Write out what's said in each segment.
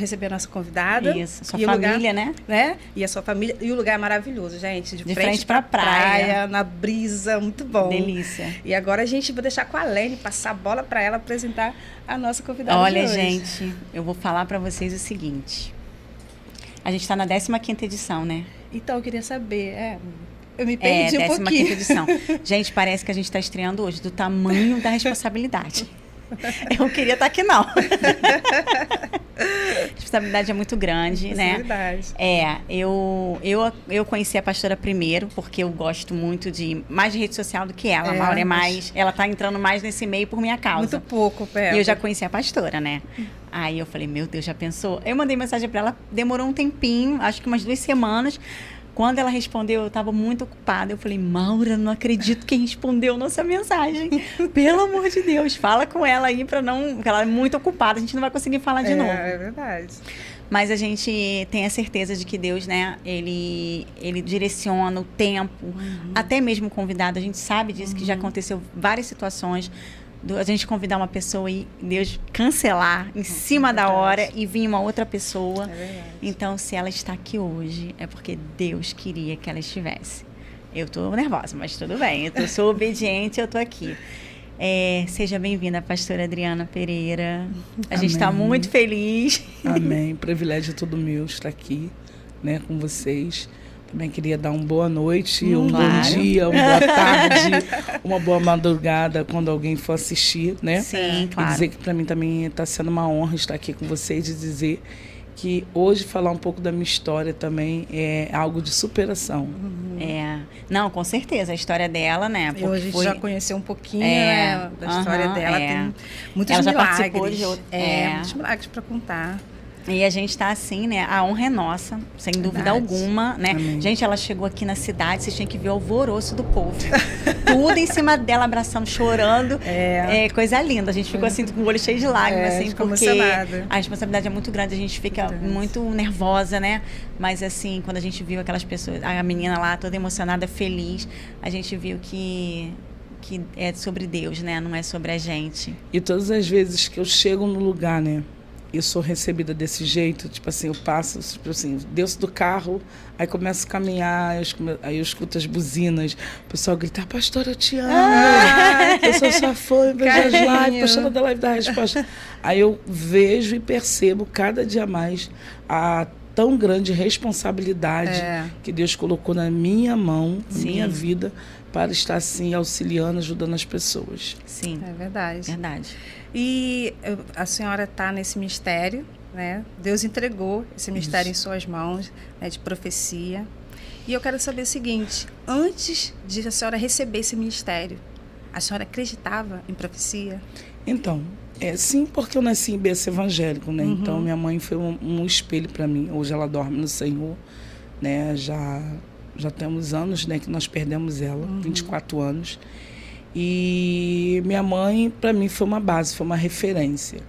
receber a nossa convidada. Isso, sua e família, lugar, né? E a sua família. E o lugar é maravilhoso, gente. De frente pra praia. Na brisa, muito bom. Delícia. E agora a gente vai deixar com a Lene, passar a bola para ela apresentar a nossa convidada de Olha, hoje. gente, eu vou falar para vocês o seguinte. A gente está na 15ª edição, né? Então, eu queria saber, eu me perdi um pouquinho. 15ª edição. Gente, parece que a gente está estreando hoje, do tamanho da responsabilidade. Eu não queria estar aqui, não. A responsabilidade é muito grande, né? Eu conheci a pastora primeiro, porque eu gosto muito mais de rede social do que ela. A Maura é mais... Ela tá entrando mais nesse meio por minha causa. Muito pouco, Pé. E eu já conheci a pastora, né? Aí eu falei, meu Deus, já pensou? Eu mandei mensagem para ela, demorou um tempinho, acho que umas 2 semanas. Quando ela respondeu, eu estava muito ocupada. Eu falei, Maura, não acredito que respondeu nossa mensagem. Pelo amor de Deus, fala com ela aí para não... Porque ela é muito ocupada, a gente não vai conseguir falar de novo. É verdade. Mas a gente tem a certeza de que Deus, né, ele direciona o tempo, até mesmo convidado. A gente sabe disso, que já aconteceu várias situações. A gente convidar uma pessoa e Deus cancelar em cima da hora e vir uma outra pessoa. Então, se ela está aqui hoje, é porque Deus queria que ela estivesse. Eu estou nervosa, mas tudo bem. Eu sou obediente, eu estou aqui. Seja bem-vinda, pastora Adriana Pereira. A gente está muito feliz. Amém. Privilégio todo meu estar aqui, né, com vocês. Também queria dar uma boa noite, bom dia, uma boa tarde, uma boa madrugada quando alguém for assistir, né? Sim, claro. E dizer que para mim também está sendo uma honra estar aqui com vocês e dizer que hoje falar um pouco da minha história também é algo de superação. Não, com certeza, a história dela, né? Porque hoje a gente já conheceu um pouquinho né, da história dela, tem muitos ela milagres. Já participou de muitos milagres para contar. E a gente está assim, né? A honra é nossa, sem dúvida alguma, né? Amém. Gente, ela chegou aqui na cidade, vocês tinham que ver o alvoroço do povo. Tudo em cima dela, abraçando, chorando. Coisa linda. A gente ficou assim, com o olho cheio de lágrimas, assim, porque a responsabilidade é muito grande, a gente fica muito nervosa, né? Mas assim, quando a gente viu aquelas pessoas, a menina lá toda emocionada, feliz, a gente viu que é sobre Deus, né? Não é sobre a gente. E todas as vezes que eu chego no lugar, né? Eu sou recebida desse jeito, tipo assim, eu passo, tipo assim, desço do carro, aí começo a caminhar, aí eu escuto as buzinas, o pessoal grita, pastora, eu te amo, eu sou sua fã, vejo as lives, pastora da live da resposta. Aí eu vejo e percebo cada dia mais a tão grande responsabilidade que Deus colocou na minha mão, na minha vida, para estar assim, auxiliando, ajudando as pessoas. Sim. É verdade. Verdade. E a senhora está nesse ministério, né? Deus entregou esse ministério em suas mãos, né, de profecia. E eu quero saber o seguinte, antes de a senhora receber esse ministério, a senhora acreditava em profecia? Então, sim, porque eu nasci em berço evangélico, né? Então, minha mãe foi um espelho para mim. Hoje ela dorme no Senhor, né? Já temos anos, né, que nós perdemos ela, 24 anos. E minha mãe, para mim, foi uma base, foi uma referência.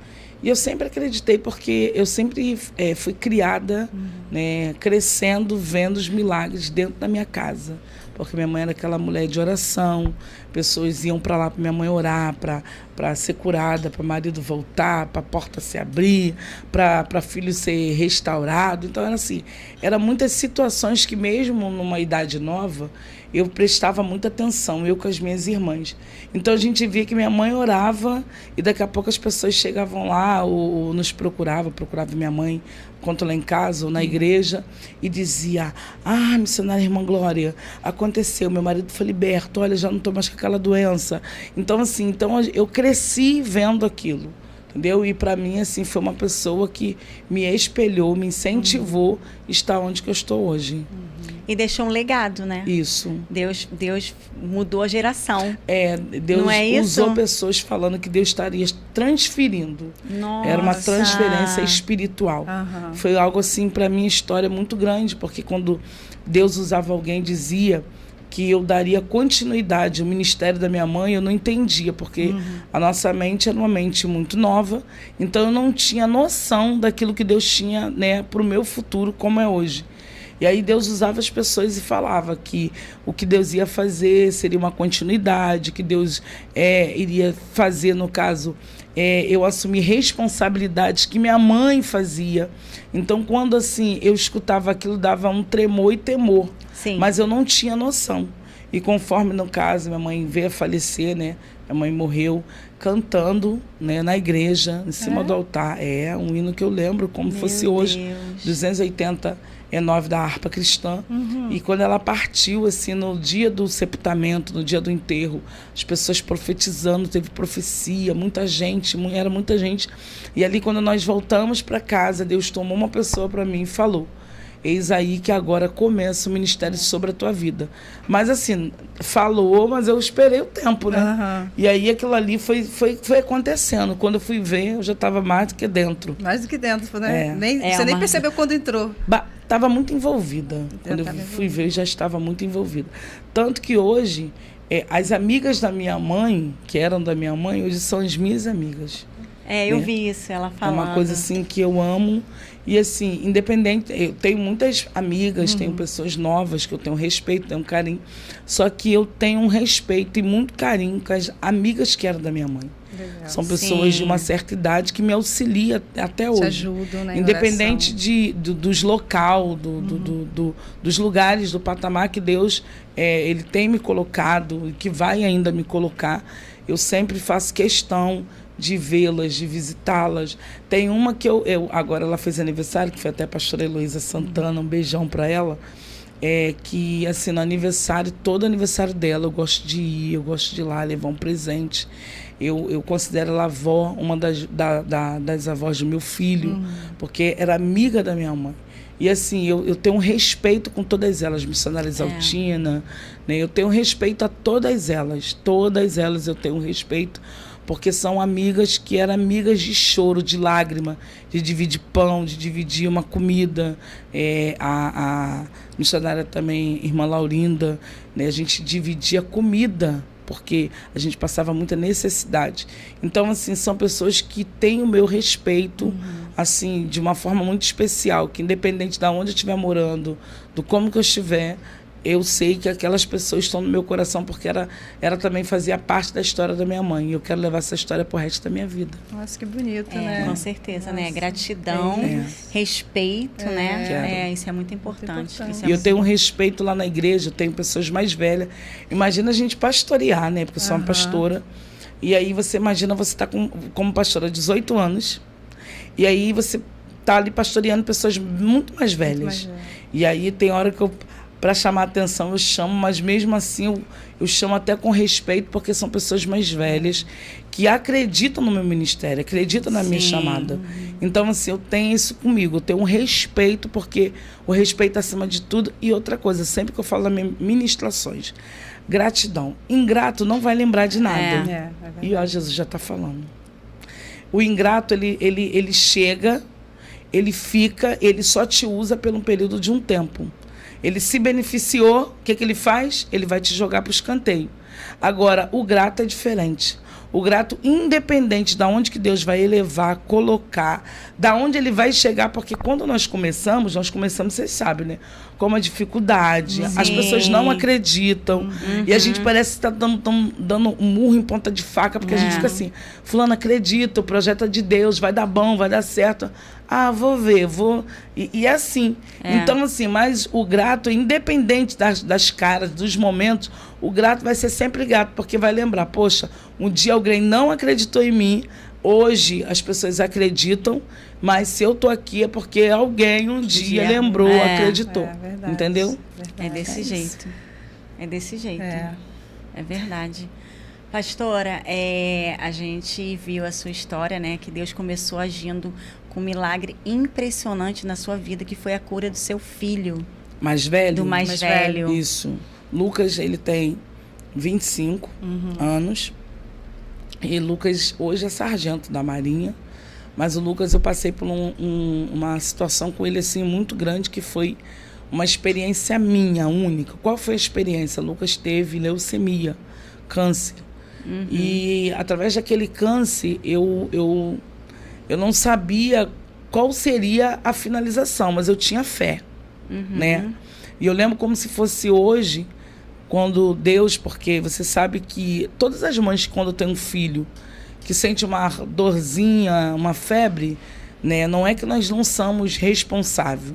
E eu sempre acreditei, porque eu sempre fui criada, né, crescendo, vendo os milagres dentro da minha casa. Porque minha mãe era aquela mulher de oração, pessoas iam para lá para minha mãe orar, para ser curada, para o marido voltar, para a porta se abrir, para filho ser restaurado. Então, era assim, eram muitas situações que mesmo numa idade nova, eu prestava muita atenção, eu com as minhas irmãs. Então, a gente via que minha mãe orava e daqui a pouco as pessoas chegavam lá ou nos procurava minha mãe, quanto lá em casa ou na igreja, e dizia, missionária irmã Glória, aconteceu, meu marido foi liberto, olha, já não estou mais com aquela doença. Então, assim, eu cresci vendo aquilo, entendeu? E para mim, assim, foi uma pessoa que me espelhou, me incentivou a estar onde que eu estou hoje. E deixou um legado, né? Isso. Deus mudou a geração. Deus não é usou isso? Pessoas falando que Deus estaria transferindo. Nossa. Era uma transferência espiritual. Foi algo assim, para mim, história muito grande, porque quando Deus usava alguém, dizia que eu daria continuidade ao ministério da minha mãe, eu não entendia, porque a nossa mente era uma mente muito nova, então eu não tinha noção daquilo que Deus tinha, né, para o meu futuro, como é hoje. E aí Deus usava as pessoas e falava que o que Deus ia fazer seria uma continuidade, que Deus iria fazer, no caso, eu assumi responsabilidades que minha mãe fazia. Então, quando assim eu escutava aquilo, dava um tremor e temor. Sim. Mas eu não tinha noção. E conforme, no caso, minha mãe veio a falecer, né? Minha mãe morreu cantando, né, na igreja, em cima do altar. É um hino que eu lembro como fosse hoje, 289 da harpa cristã. E quando ela partiu, assim, no dia do sepultamento, no dia do enterro, as pessoas profetizando, teve profecia, muita gente, era muita gente. E ali, quando nós voltamos para casa, Deus tomou uma pessoa para mim e falou: eis aí que agora começa o ministério sobre a tua vida. Mas assim, falou, mas eu esperei o tempo, né? E aí aquilo ali foi acontecendo. Quando eu fui ver, eu já estava mais do que dentro. Mais do que dentro, né? É. Você nem percebeu quando entrou. Estava muito envolvida. Quando eu fui ver, já estava muito envolvida. Tanto que hoje, as amigas da minha mãe, que eram da minha mãe, hoje são as minhas amigas. Eu vi isso, ela falando. É uma coisa assim que eu amo. E assim, independente, eu tenho muitas amigas, tenho pessoas novas que eu tenho respeito, tenho carinho. Só que eu tenho um respeito e muito carinho com as amigas que eram da minha mãe. Legal. São pessoas de uma certa idade que me auxiliam até hoje. Te ajudam, né? Independente dos local, dos lugares, do patamar que Deus ele tem me colocado e que vai ainda me colocar, eu sempre faço questão de vê-las, de visitá-las. Tem uma que agora ela fez aniversário, que foi até a pastora Heloísa Santana, um beijão para ela, que assim, no aniversário, todo aniversário dela, eu gosto de ir, eu gosto de ir lá levar um presente. Eu considero ela avó, uma das avós do meu filho, porque era amiga da minha mãe. E assim, eu tenho um respeito com todas elas, missionária Exaltina, né? Eu tenho respeito a todas elas eu tenho respeito, porque são amigas que eram amigas de choro, de lágrima, de dividir pão, de dividir uma comida. A missionária também, irmã Laurinda, né? A gente dividia comida, porque a gente passava muita necessidade. Então, assim, são pessoas que têm o meu respeito, assim, de uma forma muito especial, que independente de onde eu estiver morando, do como que eu estiver, eu sei que aquelas pessoas estão no meu coração, porque ela também fazia parte da história da minha mãe. E eu quero levar essa história pro resto da minha vida. Nossa, que bonito, né? Com certeza, né? Gratidão, respeito, né? Isso é muito importante. E eu tenho um respeito lá na igreja, eu tenho pessoas mais velhas. Imagina a gente pastorear, né? Porque eu sou uma pastora. E aí você imagina, você tá como pastora há 18 anos. E aí você tá ali pastoreando pessoas muito mais velhas. E aí tem hora que para chamar a atenção, eu chamo, mas mesmo assim eu chamo até com respeito, porque são pessoas mais velhas que acreditam no meu ministério, acreditam na minha chamada. Então, assim, eu tenho isso comigo, eu tenho um respeito, porque o respeito acima de tudo. E outra coisa, sempre que eu falo nas minhas ministrações, gratidão. Ingrato não vai lembrar de nada. E ó, Jesus já está falando. O ingrato, ele chega, ele fica, ele só te usa por um período de um tempo. Ele se beneficiou, o que ele faz? Ele vai te jogar para o escanteio. Agora, o grato é diferente. O grato, independente de onde que Deus vai elevar, colocar, da onde ele vai chegar, porque quando nós começamos, vocês sabem, né? Com uma dificuldade, as pessoas não acreditam, e a gente parece que está dando um murro em ponta de faca, porque a gente fica assim, fulano acredita, o projeto é de Deus, vai dar bom, vai dar certo. Vou ver, vou... E é assim. Então, assim, mas o grato, independente das caras, dos momentos, o grato vai ser sempre grato, porque vai lembrar, poxa, um dia alguém não acreditou em mim, hoje as pessoas acreditam, mas se eu tô aqui é porque alguém um dia lembrou, acreditou. Verdade, entendeu? Verdade. É desse jeito. É desse jeito. É verdade. Pastora, a gente viu a sua história, né? Que Deus começou agindo com um milagre impressionante na sua vida, que foi a cura do seu filho. Mais velho? Do mais velho. Isso. Lucas, ele tem 25 anos. E Lucas hoje é sargento da Marinha. Mas o Lucas, eu passei por uma situação com ele assim muito grande, que foi uma experiência minha, única. Qual foi a experiência? Lucas teve leucemia, câncer. E através daquele câncer, eu não sabia qual seria a finalização, mas eu tinha fé, né? E eu lembro como se fosse hoje, quando Deus, porque você sabe que todas as mães, quando tem um filho que sente uma dorzinha, uma febre, né? Não é que nós não somos responsáveis,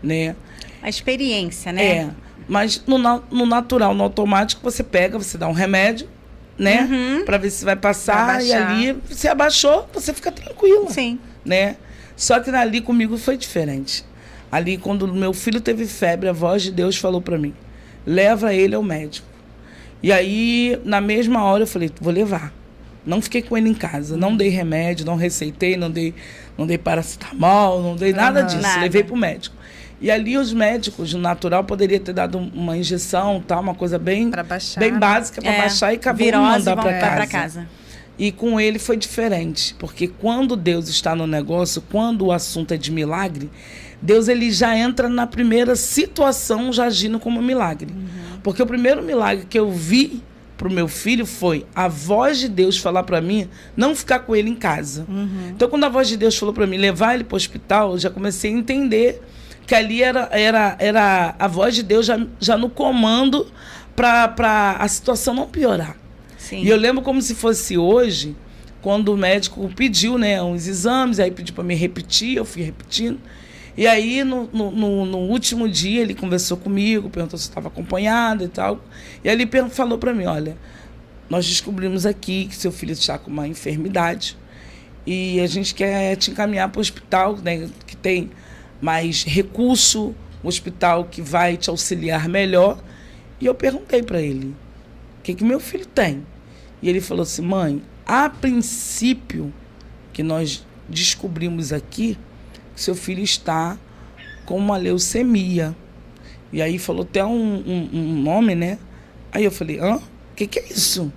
né? A experiência, né? É, mas no natural, no automático, você pega, você dá um remédio, né? Para ver se vai passar, e ali, se abaixou, você fica tranquila. Sim. Né? Só que ali comigo foi diferente. Ali, quando meu filho teve febre, a voz de Deus falou para mim, leva ele ao médico. E aí, na mesma hora, eu falei, vou levar. Não fiquei com ele em casa, não dei remédio, não receitei, não dei paracetamol, não dei nada disso, levei para o médico. E ali os médicos, no natural, poderia ter dado uma injeção, tá, uma coisa bem básica para baixar e acabou de mandar para casa. E com ele foi diferente, porque quando Deus está no negócio, quando o assunto é de milagre, Deus ele já entra na primeira situação já agindo como milagre. Porque o primeiro milagre que eu vi para o meu filho foi a voz de Deus falar para mim não ficar com ele em casa. Então, quando a voz de Deus falou para mim levar ele para o hospital, eu já comecei a entender que ali era a voz de Deus já no comando para a situação não piorar. Sim. E eu lembro como se fosse hoje, quando o médico pediu, né, uns exames, aí pediu para me repetir, eu fui repetindo. E aí, no último dia, ele conversou comigo, perguntou se eu estava acompanhada e tal. E aí ele falou para mim, olha, nós descobrimos aqui que seu filho está com uma enfermidade e a gente quer te encaminhar para o hospital, né, que tem mais recurso, um hospital que vai te auxiliar melhor. E eu perguntei para ele, o que meu filho tem? E ele falou assim, mãe, a princípio que nós descobrimos aqui, que seu filho está com uma leucemia. E aí falou até um nome, né? Aí eu falei, o que é isso?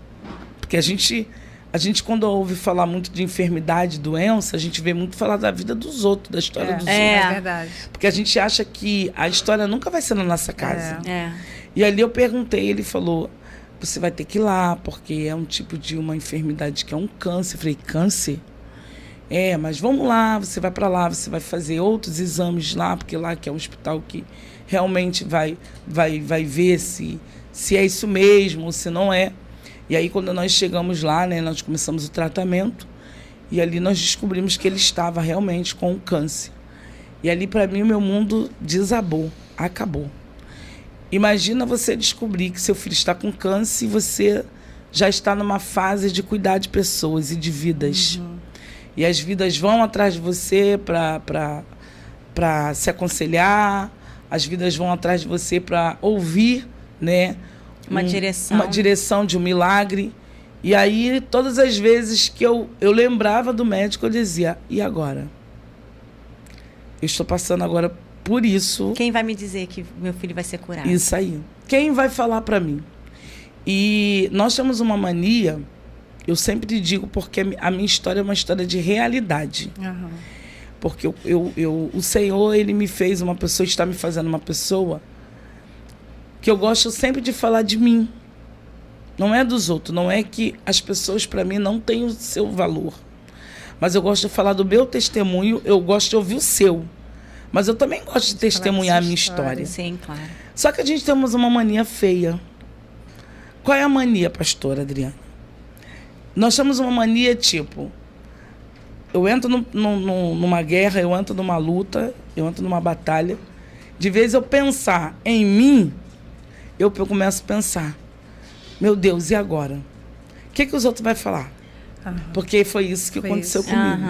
Porque a gente quando ouve falar muito de enfermidade, doença, a gente vê muito falar da vida dos outros, da história dos outros. É verdade. Porque a gente acha que a história nunca vai ser na nossa casa. E ali eu perguntei, ele falou, você vai ter que ir lá, porque é um tipo de uma enfermidade que é um câncer. Eu falei, câncer? Mas vamos lá, você vai para lá, você vai fazer outros exames lá, porque lá que é um hospital que realmente vai ver se é isso mesmo ou se não é. E aí, quando nós chegamos lá, né, nós começamos o tratamento e ali nós descobrimos que ele estava realmente com câncer. E ali, para mim, o meu mundo desabou, acabou. Imagina você descobrir que seu filho está com câncer e você já está numa fase de cuidar de pessoas e de vidas. E as vidas vão atrás de você para se aconselhar, as vidas vão atrás de você para ouvir, né? Uma direção de um milagre. E aí, todas as vezes que eu lembrava do médico, eu dizia, e agora? Eu estou passando agora por isso. Quem vai me dizer que meu filho vai ser curado? Isso aí. Quem vai falar para mim? E nós temos uma mania, eu sempre digo, porque a minha história é uma história de realidade. Porque o Senhor, ele me fez uma pessoa, está me fazendo uma pessoa que eu gosto sempre de falar de mim. Não é dos outros, não é que as pessoas, para mim, não têm o seu valor. Mas eu gosto de falar do meu testemunho, eu gosto de ouvir o seu. Mas eu também gosto de testemunhar a minha história. Sim, claro. Só que a gente temos uma mania feia. Qual é a mania, pastora Adriana? Nós temos uma mania tipo, eu entro numa guerra, eu entro numa luta, eu entro numa batalha. De vez eu pensar em mim, eu começo a pensar, meu Deus, e agora? O que os outros vão falar? Porque foi isso que aconteceu comigo.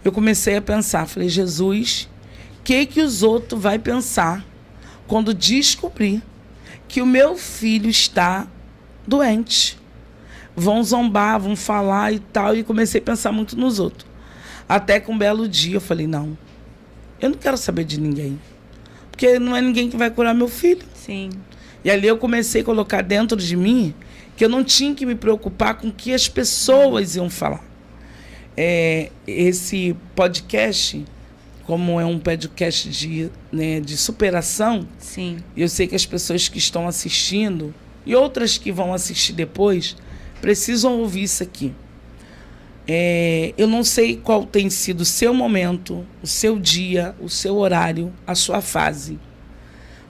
Eu comecei a pensar, falei, Jesus, o que os outros vão pensar quando descobrir que o meu filho está doente? Vão zombar, vão falar e tal. E comecei a pensar muito nos outros. Até que um belo dia eu falei, não, eu não quero saber de ninguém. Porque não é ninguém que vai curar meu filho. Sim. E ali eu comecei a colocar dentro de mim que eu não tinha que me preocupar com o que as pessoas iam falar. Esse podcast, como é um podcast de superação, sim, eu sei que as pessoas que estão assistindo e outras que vão assistir depois precisam ouvir isso aqui. Eu não sei qual tem sido o seu momento, o seu dia, o seu horário, a sua fase.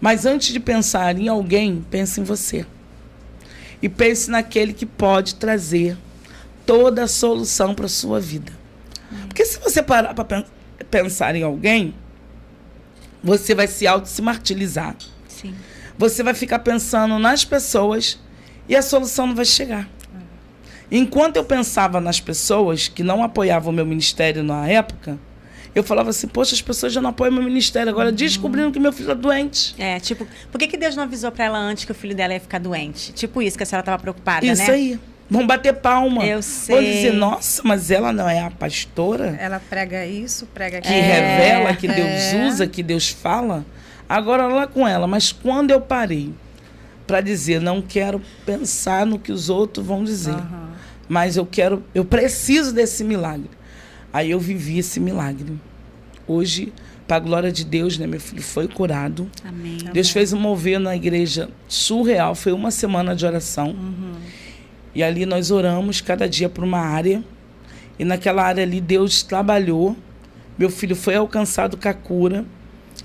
Mas antes de pensar em alguém, pense em você. E pense naquele que pode trazer toda a solução para a sua vida. Porque se você parar para pensar em alguém, você vai se martirizar. Sim. Você vai ficar pensando nas pessoas e a solução não vai chegar. Enquanto eu pensava nas pessoas que não apoiavam o meu ministério na época, eu falava assim, poxa, as pessoas já não apoiam o meu ministério, agora descobrindo que meu filho é doente. Tipo, por que Deus não avisou para ela antes que o filho dela ia ficar doente? Tipo isso, que a senhora estava preocupada, né? Isso aí. Vão bater palma. Eu sei. Vão dizer, nossa, mas ela não é a pastora? Ela prega isso, prega Que aquilo. revela, que Deus usa, que Deus fala. Agora lá com ela. Mas quando eu parei para dizer, não quero pensar no que os outros vão dizer, mas eu preciso desse milagre. Aí eu vivi esse milagre. Hoje, para a glória de Deus, né, meu filho foi curado. Amém. Deus fez um mover na igreja surreal. Foi uma semana de oração. E ali nós oramos cada dia por uma área. E naquela área ali Deus trabalhou. Meu filho foi alcançado com a cura.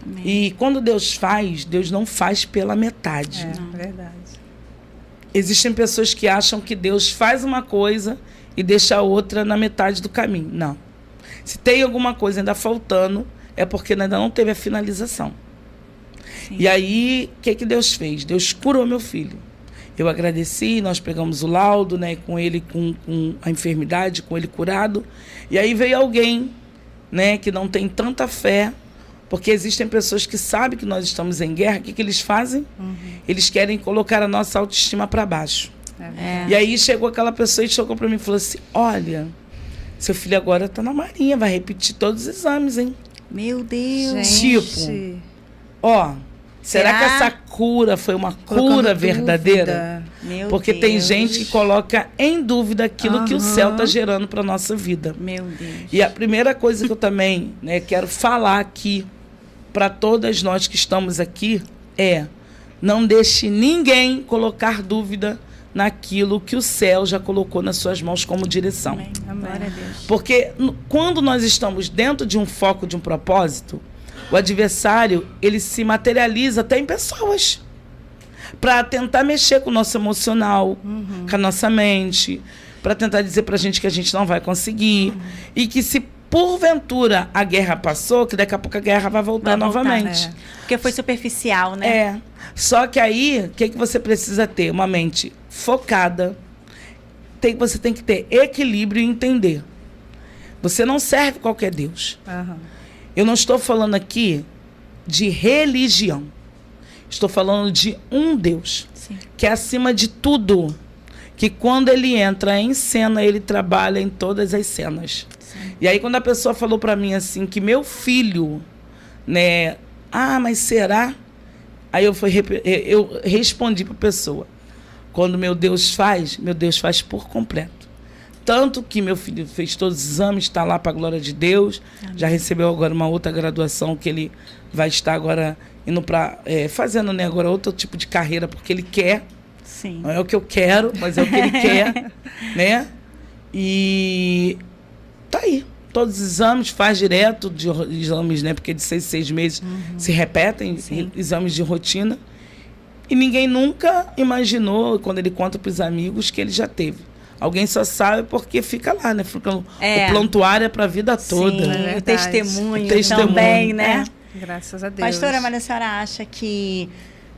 Amém. E quando Deus faz, Deus não faz pela metade. É verdade. Existem pessoas que acham que Deus faz uma coisa e deixa a outra na metade do caminho. Não. Se tem alguma coisa ainda faltando, é porque ainda não teve a finalização. Sim. E aí, o que Deus fez? Deus curou meu filho. Eu agradeci, nós pegamos o laudo, né, com ele com a enfermidade, com ele curado. E aí veio alguém, né, que não tem tanta fé, porque existem pessoas que sabem que nós estamos em guerra. O que eles fazem? Eles querem colocar a nossa autoestima para baixo. E aí chegou aquela pessoa e chegou para mim e falou assim, olha, seu filho agora está na Marinha, vai repetir todos os exames, hein? Meu Deus. Gente. Será que essa cura foi uma cura verdadeira? Meu Porque Deus. tem gente que coloca em dúvida aquilo que o céu está gerando para a nossa vida. Meu Deus. E a primeira coisa que eu também, né, quero falar aqui para todas nós que estamos aqui é: não deixe ninguém colocar dúvida naquilo que o céu já colocou nas suas mãos como direção. Amém. Glória a Deus. Porque quando nós estamos dentro de um foco, de um propósito, o adversário, ele se materializa até em pessoas para tentar mexer com o nosso emocional, com a nossa mente, para tentar dizer para a gente que a gente não vai conseguir e que se porventura a guerra passou, que daqui a pouco a guerra vai voltar novamente. Porque foi superficial, né? Só que aí, o que você precisa ter? Uma mente focada. Você tem que ter equilíbrio e entender. Você não serve qualquer Deus. Eu não estou falando aqui de religião. Estou falando de um Deus. Sim. Que é acima de tudo. Que quando ele entra em cena, ele trabalha em todas as cenas. Sim. E aí quando a pessoa falou para mim assim, que meu filho, né? Mas será? Aí eu respondi para a pessoa. Quando meu Deus faz por completo. Tanto que meu filho fez todos os exames, está lá para a glória de Deus. Amém. Já recebeu agora uma outra graduação que ele vai estar agora indo para fazendo, né, agora outro tipo de carreira, porque ele quer. Sim. Não é o que eu quero, mas é o que ele quer, né? E tá aí. Todos os exames, faz direto de exames, né? Porque de 6 meses se repetem, exames de rotina. E ninguém nunca imaginou, quando ele conta para os amigos, que ele já teve. Alguém só sabe porque fica lá, né? O prontuário é para a vida toda. Sim, o testemunho também, né? Graças a Deus. Pastora, mas a senhora acha que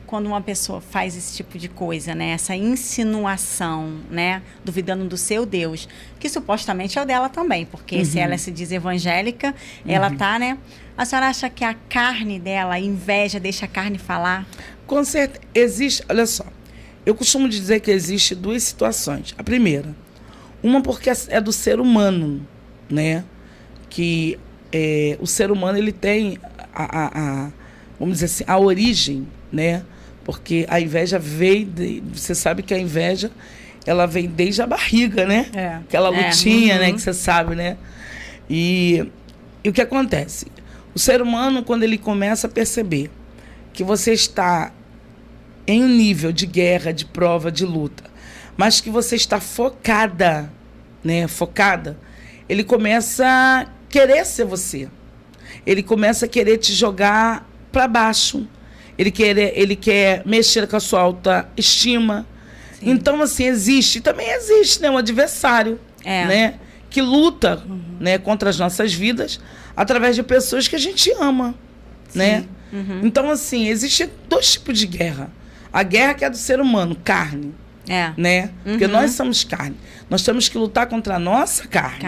quando uma pessoa faz esse tipo de coisa, né? Essa insinuação, né? Duvidando do seu Deus, que supostamente é o dela também, porque se ela se diz evangélica, ela tá, né? A senhora acha que a carne dela, a inveja, deixa a carne falar? Com certeza. Existe, olha só, eu costumo dizer que existe 2 situações. A primeira, uma porque é do ser humano, né? Que o ser humano, ele tem vamos dizer assim, a origem, né? Porque a inveja veio, você sabe que a inveja, ela vem desde a barriga, né? Aquela lutinha, né? Que você sabe, né? E o que acontece? O ser humano, quando ele começa a perceber que você está em um nível de guerra, de prova, de luta, mas que você está focada, né? Focada, ele começa a querer ser você. Ele começa a querer te jogar para baixo. Ele quer mexer com a sua autoestima. Sim. Então, assim, também existe, né, um adversário. né? Que luta, né, contra as nossas vidas através de pessoas que a gente ama, né? Então, assim, existem 2 tipos de guerra. A guerra que é do ser humano, carne, né? Porque nós somos carne. Nós temos que lutar contra a nossa carne.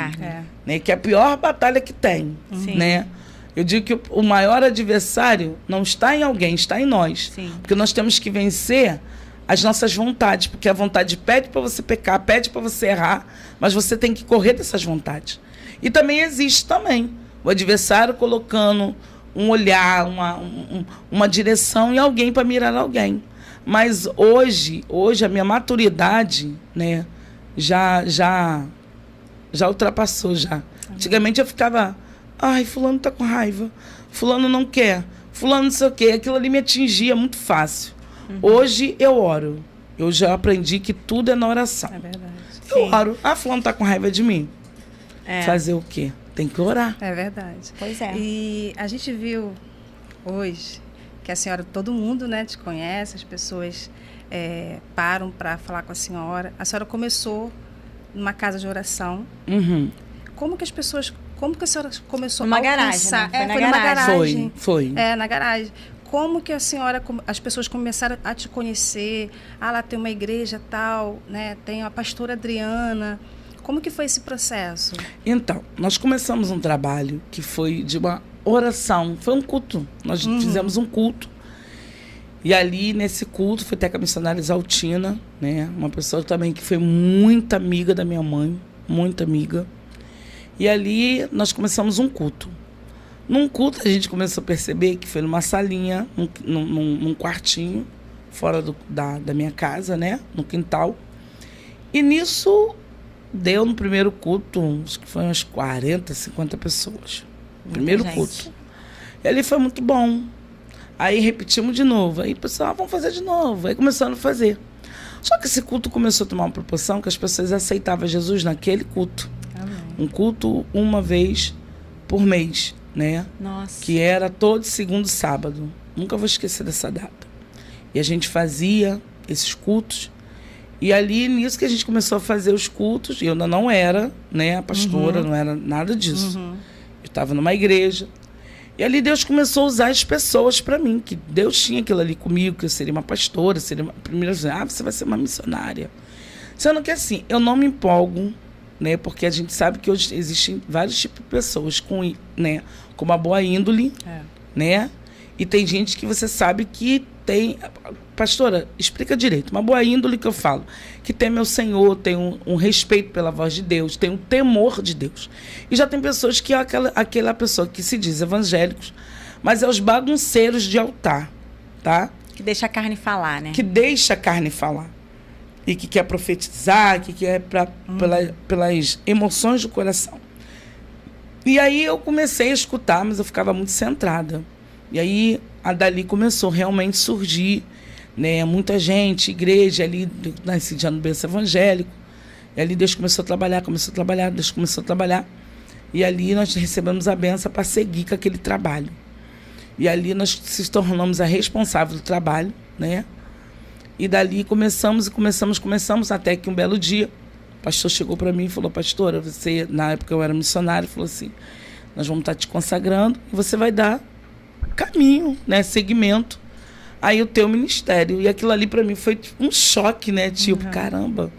Né? Que é a pior batalha que tem, né? Eu digo que o maior adversário não está em alguém, está em nós. Porque nós temos que vencer as nossas vontades, porque a vontade pede para você pecar, pede para você errar, mas você tem que correr dessas vontades. E também existe o adversário colocando um olhar, uma direção em alguém para mirar alguém. Mas hoje a minha maturidade, né, já ultrapassou já. Antigamente eu ficava, ai, fulano tá com raiva, fulano não quer, fulano não sei o quê, aquilo ali me atingia muito fácil. Hoje eu oro. Eu já aprendi que tudo é na oração. É verdade. Eu oro. Ah, fulano tá com raiva de mim. Fazer o quê? Tem que orar. É verdade. Pois é. E a gente viu hoje que a senhora, todo mundo, né, te conhece, as pessoas param para falar com a senhora. A senhora começou numa casa de oração. Como que a senhora começou numa a garagem, alcançar? né? Foi Foi numa garagem. Foi. Na garagem. Como que as pessoas começaram a te conhecer? Ah, lá tem uma igreja tal, né? Tem a pastora Adriana. Como que foi esse processo? Então, nós começamos um trabalho que foi de uma oração. Foi um culto. Nós fizemos um culto. E ali, nesse culto, foi até com a missionária Exaltina, né? Uma pessoa também que foi muito amiga da minha mãe. Muito amiga. E ali, nós começamos um culto. Num culto, a gente começou a perceber que foi numa salinha, num quartinho, fora da minha casa, né? No quintal. E nisso, deu no primeiro culto, acho que foi umas 40, 50 pessoas. Primeiro culto. E ali foi muito bom. Aí repetimos de novo. Aí o pessoal, vamos fazer de novo. Aí começaram a fazer. Só que esse culto começou a tomar uma proporção que as pessoas aceitavam Jesus naquele culto. Amém. Um culto uma vez por mês. Né? Nossa. Que era todo segundo sábado. Nunca vou esquecer dessa data. E a gente fazia esses cultos. E ali, nisso que a gente começou a fazer os cultos, eu ainda não era, né, a pastora, não era nada disso. Eu estava numa igreja. E ali Deus começou a usar as pessoas para mim, que Deus tinha aquilo ali comigo, que eu seria uma pastora, primeiro, você vai ser uma missionária. Sendo que assim, eu não me empolgo, né, porque a gente sabe que hoje existem vários tipos de pessoas com, né, com uma boa índole, né? E tem gente que você sabe que tem... Pastora, explica direito. Uma boa índole que eu falo, que tem meu Senhor, tem um respeito pela voz de Deus, tem um temor de Deus. E já tem pessoas que é aquela pessoa que se diz evangélicos, mas é os bagunceiros de altar, tá? Que deixa a carne falar, né? Que deixa a carne falar. E que quer profetizar, que quer pelas emoções do coração. E aí eu comecei a escutar, mas eu ficava muito centrada. E aí, dali começou realmente a surgir, né, muita gente, igreja, ali, nasci já no berço evangélico. E ali Deus começou a trabalhar, Deus começou a trabalhar. E ali nós recebemos a benção para seguir com aquele trabalho. E ali nós se tornamos a responsável do trabalho, né? E dali começamos, até que um belo dia, o pastor chegou para mim e falou, pastora, você, na época eu era missionário, falou assim, nós vamos estar te consagrando e você vai dar caminho, né, segmento aí o teu ministério. E aquilo ali para mim foi um choque, né, tipo, caramba,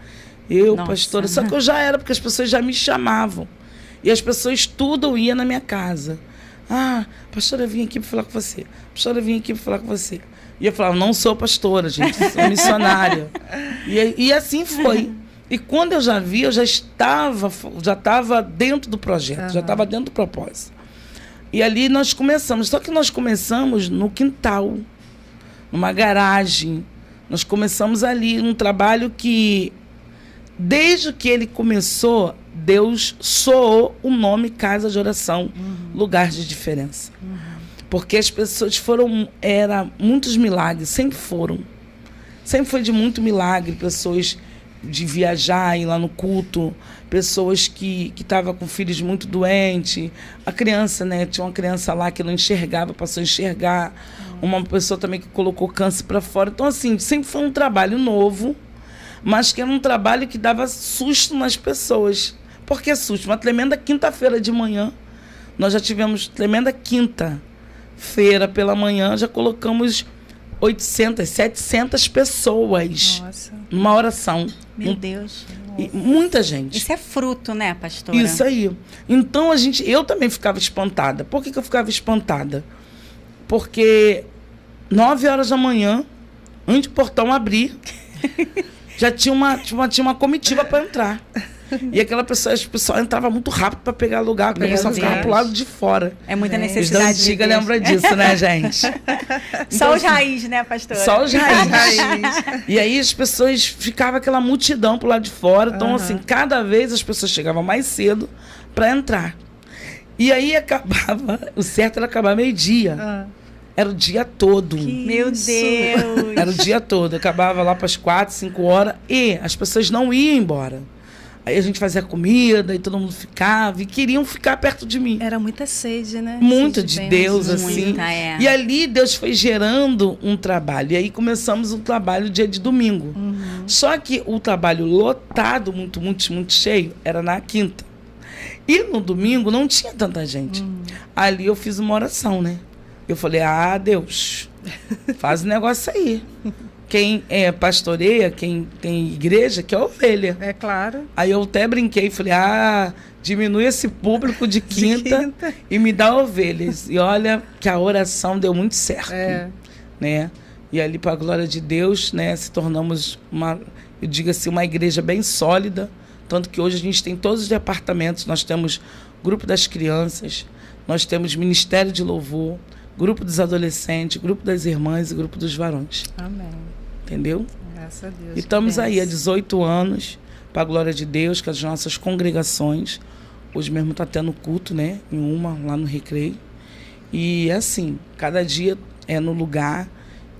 Nossa. pastora, só que eu já era, porque as pessoas já me chamavam. E as pessoas tudo iam na minha casa. Ah, pastora, eu vim aqui para falar com você. Pastora, eu vim aqui para falar com você. E eu falava, não sou pastora, gente, sou missionária. E assim foi. E quando eu já vi, eu já estava dentro do projeto, já estava dentro do propósito. E ali nós começamos, só que nós começamos no quintal, numa garagem. Nós começamos ali um trabalho que, desde que ele começou, Deus soou o nome Casa de Oração, Lugar de Diferença. Porque as pessoas era muitos milagres, sempre foram. Sempre foi de muito milagre, pessoas de viajar, ir lá no culto, pessoas que estavam com filhos muito doentes. A criança, né? Tinha uma criança lá que não enxergava, passou a enxergar. Uma pessoa também que colocou câncer para fora. Então, assim, sempre foi um trabalho novo, mas que era um trabalho que dava susto nas pessoas. por que susto? Uma tremenda quinta-feira de manhã. Nós já tivemos tremenda quinta-feira pela manhã, já colocamos 800, 700 pessoas. Nossa. Numa oração. Meu Deus. E muita gente. Isso é fruto, né, pastora? Isso aí. Então, eu também ficava espantada. Por que eu ficava espantada? Porque 9 horas da manhã, antes do portão abrir, já tinha uma comitiva para entrar. E aquela pessoa, o pessoal entrava muito rápido para pegar lugar, porque o pessoal ficava pro lado de fora. É muita Os da necessidade. antiga lembram disso, né, gente? Só os raiz, né, pastora? Só os raiz. E aí as pessoas, ficava aquela multidão pro lado de fora. Então, assim, cada vez as pessoas chegavam mais cedo para entrar. E aí acabava, o certo era acabar meio-dia. Era o dia todo. Meu Deus. Era o dia todo. Acabava lá para as 4, 5 horas e as pessoas não iam embora. Aí a gente fazia comida e todo mundo ficava e queriam ficar perto de mim. Era muita sede, né? Muito Sede de bem, Deus, né? assim. Muita, é. E ali Deus foi gerando um trabalho. E aí começamos um trabalho dia de domingo. Só que o trabalho lotado, muito, muito, muito cheio, era na quinta. E no domingo não tinha tanta gente. Ali eu fiz uma oração, né? Eu falei, Deus, faz o negócio aí. Quem pastoreia, quem tem igreja, que é ovelha. É claro. Aí eu até brinquei e falei, diminui esse público de quinta e me dá ovelhas. E olha que a oração deu muito certo. Né? E ali, para a glória de Deus, né, se tornamos eu digo assim, uma igreja bem sólida. Tanto que hoje a gente tem todos os departamentos. Nós temos grupo das crianças, nós temos ministério de louvor, grupo dos adolescentes, grupo das irmãs e grupo dos varões. Amém. Entendeu? Graças a Deus. E estamos aí há 18 anos, para a glória de Deus, com as nossas congregações. Hoje mesmo está tendo culto, né? Em uma, lá no Recreio. E assim, cada dia é no lugar.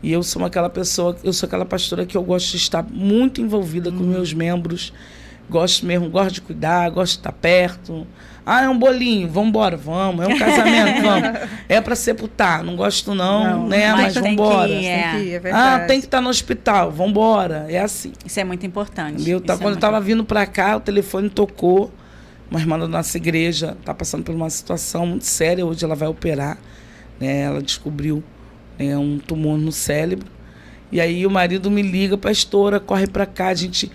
E eu sou aquela pastora que eu gosto de estar muito envolvida com meus membros. Gosto de cuidar, gosto de estar perto. É um bolinho, vamos embora, vamos. É um casamento, vamos. É para sepultar, não gosto não, né? Mas vamos embora. Tem que ir, é verdade. Tem que estar no hospital, vamos embora. É assim. Isso é muito importante. Quando eu estava vindo para cá, o telefone tocou. Uma irmã da nossa igreja está passando por uma situação muito séria. Hoje ela vai operar. Né? Ela descobriu, né, um tumor no cérebro. E aí o marido me liga, pastora, corre para cá, a gente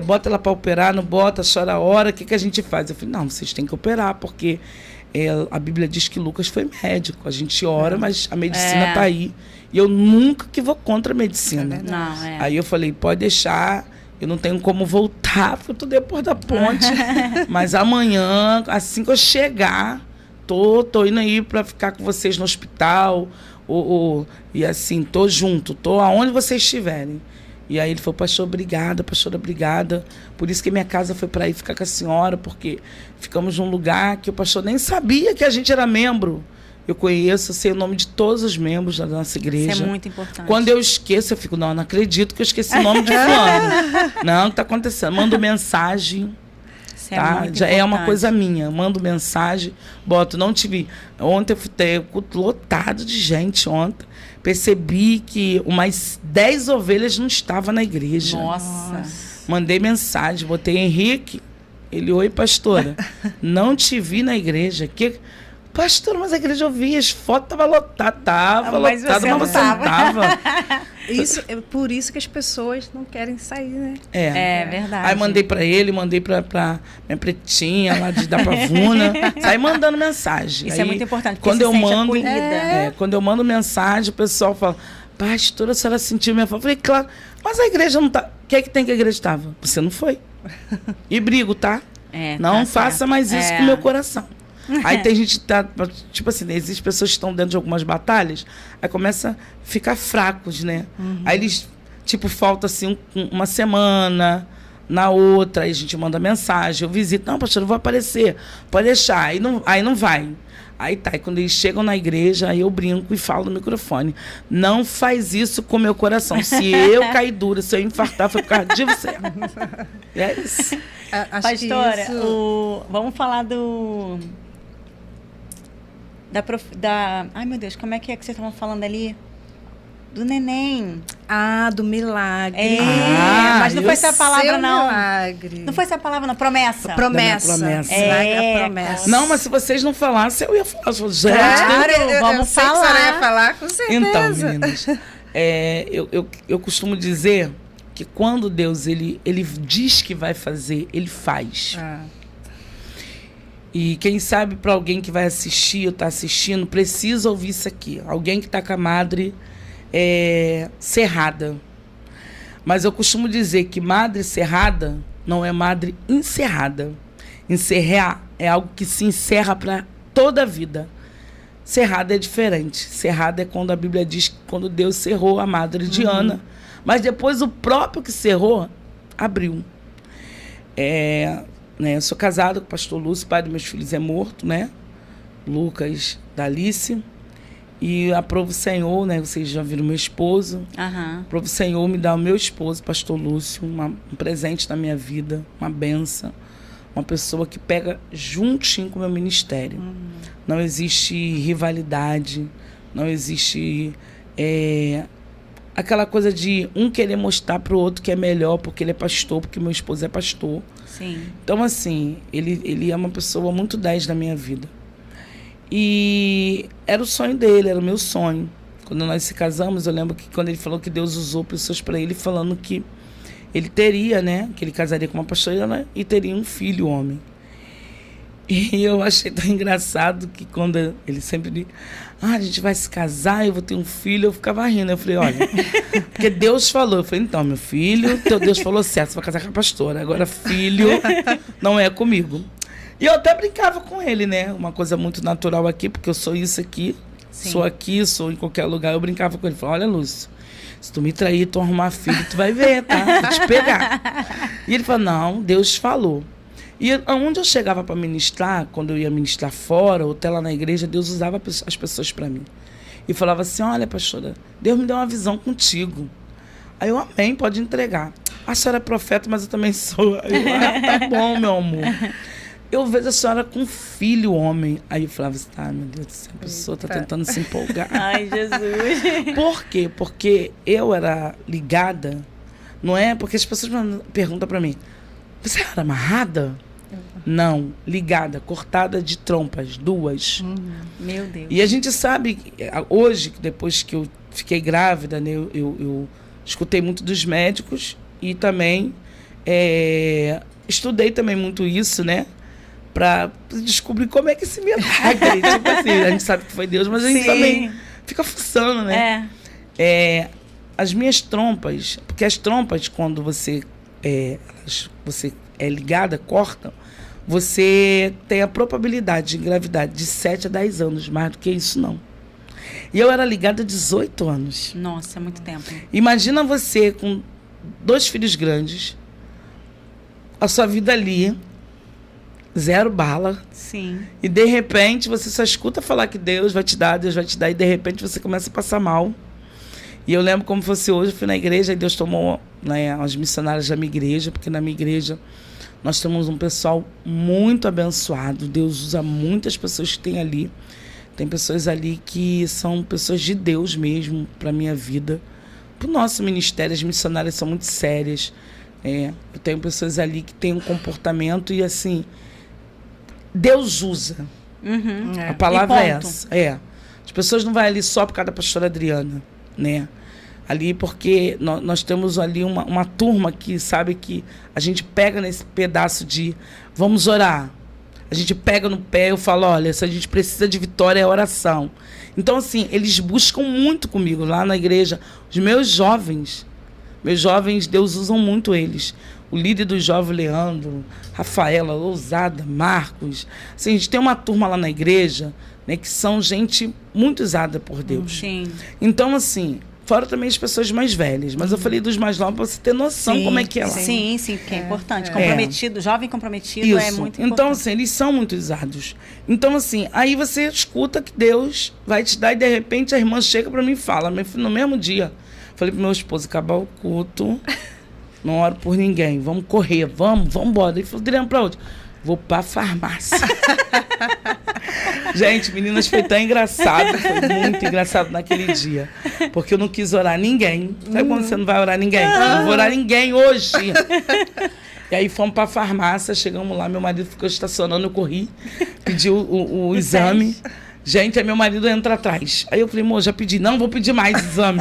bota ela para operar, não bota, chora a hora, o que a gente faz? Eu falei, não, vocês têm que operar, porque a Bíblia diz que Lucas foi médico. A gente ora, mas a medicina está aí. E eu nunca que vou contra a medicina. Aí eu falei, pode deixar, eu não tenho como voltar, porque eu estou depois da ponte. Mas amanhã, assim que eu chegar, tô indo aí para ficar com vocês no hospital. E assim, tô junto, tô aonde vocês estiverem. E aí ele falou, pastora, obrigada. Por isso que minha casa foi para ir ficar com a senhora, porque ficamos num lugar que o pastor nem sabia que a gente era membro. Eu conheço, sei o nome de todos os membros da nossa igreja. Isso é muito importante. Quando eu esqueço, eu fico, não acredito que eu esqueci o nome de fulano. Não, o que está acontecendo? Mando mensagem. Já é uma coisa minha. Mando mensagem, não te vi. Ontem eu fui culto lotado de gente ontem. Percebi que umas 10 ovelhas não estavam na igreja. Nossa. Mandei mensagem, botei Henrique. Ele, oi, pastora. Não te vi na igreja. Pastora, mas a igreja eu vi, as fotos estavam lotadas. Mas você não estava. Por isso que as pessoas não querem sair, né? É verdade. Aí mandei para ele, mandei para minha pretinha lá da Pavuna. Saí mandando mensagem. Isso aí, é muito importante, quando eu mando, acolhida. Quando eu mando mensagem, o pessoal fala, pastora, a senhora sentiu minha falta? Eu falei, claro, mas a igreja não tá. O que é que tem que a igreja estava? Você não foi. E brigo, tá? Não faça mais isso com o meu coração. Aí tem gente que tá, tipo assim, existem pessoas que estão dentro de algumas batalhas, aí começa a ficar fracos, né? Aí eles, falta assim uma semana, na outra, aí a gente manda mensagem, eu visito, não, pastor, eu vou aparecer, pode deixar, aí não vai. Aí tá, e quando eles chegam na igreja, aí eu brinco e falo no microfone, não faz isso com o meu coração, se eu cair dura, se eu infartar, foi por causa de você. É isso. Pastora, vamos falar ai, meu Deus, como é que vocês estavam falando ali? Do neném. Do milagre. Mas não foi essa palavra, não. Milagre. Não foi essa palavra, não. Promessa. Promessa. Promessa. Não, mas se vocês não falassem, eu ia falar. Gente, vamos falar. Que a senhora ia falar, com certeza. Então, meninas, eu costumo dizer que quando Deus ele diz que vai fazer, ele faz. E quem sabe para alguém que vai assistir ou está assistindo, precisa ouvir isso aqui. Alguém que está com a madre cerrada. Mas eu costumo dizer que madre cerrada não é madre encerrada. Encerrar é algo que se encerra para toda a vida. Cerrada é diferente. Cerrada é quando a Bíblia diz que quando Deus cerrou a madre de Ana, mas depois o próprio que cerrou abriu. Eu sou casado com o pastor Lúcio, pai dos meus filhos é morto, né? Lucas, Dalice. E aprovo o Senhor, né? Vocês já viram meu esposo. Aprovo o Senhor me dar o meu esposo, pastor Lúcio, um presente na minha vida, uma benção. Uma pessoa que pega juntinho com o meu ministério. Não existe rivalidade, não existe aquela coisa de um querer mostrar para o outro que é melhor porque ele é pastor, porque meu esposo é pastor. Sim. Então, assim, ele é uma pessoa muito 10 na minha vida. E era o sonho dele, era o meu sonho. Quando nós se casamos, eu lembro que quando ele falou que Deus usou pessoas para ele, falando que ele teria, né, que ele casaria com uma pastora, né, e teria um filho homem. E eu achei tão engraçado que quando ele sempre disse, a gente vai se casar, eu vou ter um filho, eu ficava rindo. Eu falei, olha, porque Deus falou. Eu falei, então, meu filho, teu Deus falou certo, você vai casar com a pastora. Agora, filho, não é comigo. E eu até brincava com ele, né? Uma coisa muito natural aqui, porque eu sou isso aqui, sou aqui, sou em qualquer lugar. Eu brincava com ele, falava, olha, Lúcio, se tu me trair, tu arrumar filho, tu vai ver, tá? Vou te pegar. E ele falou, não, Deus falou. E onde eu chegava para ministrar, quando eu ia ministrar fora, ou até lá na igreja, Deus usava as pessoas para mim. E falava assim, olha, pastora, Deus me deu uma visão contigo. Aí eu, amém, pode entregar. A senhora é profeta, mas eu também sou. Aí eu, tá bom, meu amor. Eu vejo a senhora com filho homem. Aí eu falava assim, meu Deus do céu, a pessoa está tentando se empolgar. Ai, Jesus. Por quê? Porque eu era ligada, não é? Porque as pessoas perguntam para mim, você era amarrada? Não, ligada, cortada de trompas, 2. Meu Deus. E a gente sabe, hoje, depois que eu fiquei grávida, né, eu escutei muito dos médicos e também estudei também muito isso, né? Para descobrir como é que esse milagre. Tipo assim, a gente sabe que foi Deus, mas a gente também fica fuçando, né? As minhas trompas, porque as trompas, quando você é ligada, cortam, você tem a probabilidade de engravidar de 7 a 10 anos, mais do que isso não. E eu era ligada há 18 anos. Nossa, é muito tempo. Imagina você com 2 filhos grandes, a sua vida ali, 0 bala. Sim. E de repente você só escuta falar que Deus vai te dar, e de repente você começa a passar mal. E eu lembro como fosse hoje, eu fui na igreja e Deus tomou, né, as missionárias da minha igreja, porque na minha igreja nós temos um pessoal muito abençoado. Deus usa muitas pessoas que tem ali. Tem pessoas ali que são pessoas de Deus mesmo para a minha vida. Para o nosso ministério, as missionárias são muito sérias. Eu tenho pessoas ali que têm um comportamento e assim, Deus usa. A palavra é essa. As pessoas não vão ali só por causa da pastora Adriana, né? Ali porque nós temos ali uma turma que sabe que a gente pega nesse pedaço de vamos orar. A gente pega no pé, eu falo, olha, se a gente precisa de vitória é oração. Então, assim, eles buscam muito comigo lá na igreja. Os meus jovens, Deus usa muito eles. O líder do jovem, Leandro, Rafaela, Lousada, Marcos. Assim, a gente tem uma turma lá na igreja, né, que são gente muito usada por Deus. Sim. Então, assim, fora também as pessoas mais velhas. Mas eu falei dos mais novos para você ter noção como é que é lá. Sim, porque é importante. Comprometido, jovem comprometido é muito importante. Então, assim, eles são muito usados. Então, assim, aí você escuta que Deus vai te dar e, de repente, a irmã chega para mim e fala, no mesmo dia, falei pro meu esposo, acabar o culto, não oro por ninguém, vamos correr, vamos embora. Ele falou, Adriano, para onde? vou pra farmácia. Gente, meninas, foi tão engraçado, foi muito engraçado naquele dia. Porque eu não quis orar ninguém. Sabe quando você não vai orar ninguém? Não vou orar ninguém hoje. E aí fomos pra farmácia, chegamos lá, meu marido ficou estacionando, eu corri, pedi o exame. Gente, aí meu marido entra atrás. Aí eu falei, amor, já pedi. Não, vou pedir mais exame.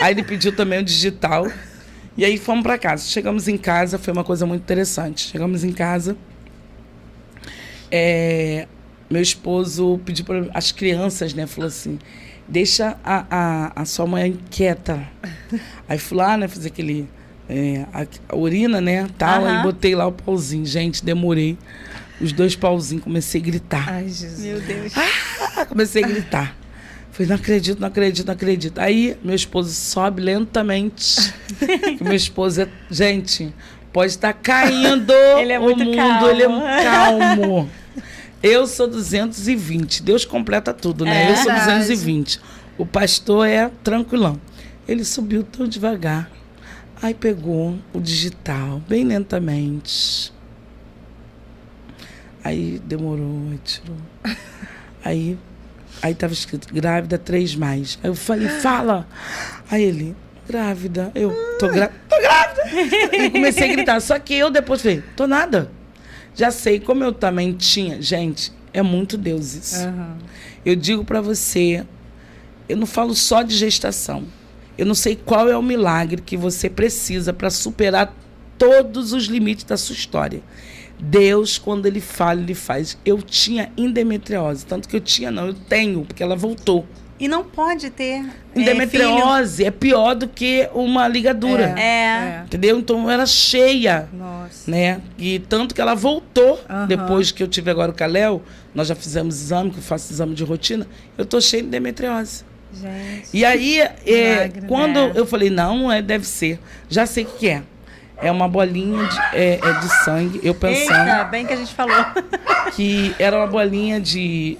Aí ele pediu também o digital. E aí fomos pra casa. Chegamos em casa, foi uma coisa muito interessante. Chegamos em casa, meu esposo pediu para as crianças, né? Falou assim, deixa a sua mãe quieta. Aí fui lá, né? Fiz aquele... a urina, né? Tal, aí botei lá o pauzinho. Gente, demorei. Os 2 pauzinhos, comecei a gritar. Ai, Jesus. Meu Deus. Comecei a gritar. Falei, não acredito, não acredito, não acredito. Aí, meu esposo sobe lentamente. Meu esposo gente, pode estar caindo ele é o muito mundo, calmo. ele é muito calmo. Eu sou 220. Deus completa tudo, né? Eu sou 220. O pastor é tranquilão. Ele subiu tão devagar. Aí pegou o digital, bem lentamente. Aí demorou, aí tirou. Aí estava escrito, grávida 3+. Aí eu falei, fala. Aí ele, grávida. Eu, tô grávida. E comecei a gritar. Só que eu depois falei, tô nada. Já sei, como eu também tinha... Gente, é muito Deus isso. Eu digo para você, eu não falo só de gestação. Eu não sei qual é o milagre que você precisa para superar todos os limites da sua história. Deus, quando ele fala, ele faz. Eu tinha endometriose, tanto que eu tenho, porque ela voltou. E não pode ter Endometriose é pior do que uma ligadura. Entendeu? Então eu era cheia. Nossa. Né? E tanto que ela voltou, depois que eu tive agora o Caléu, nós já fizemos exame, que eu faço exame de rotina, eu tô cheia de endometriose. Gente. E aí, milagre, quando né? eu falei, não, deve ser. Já sei o que é. É uma bolinha de sangue. Eu pensando. Eita, bem que a gente falou. Que era uma bolinha de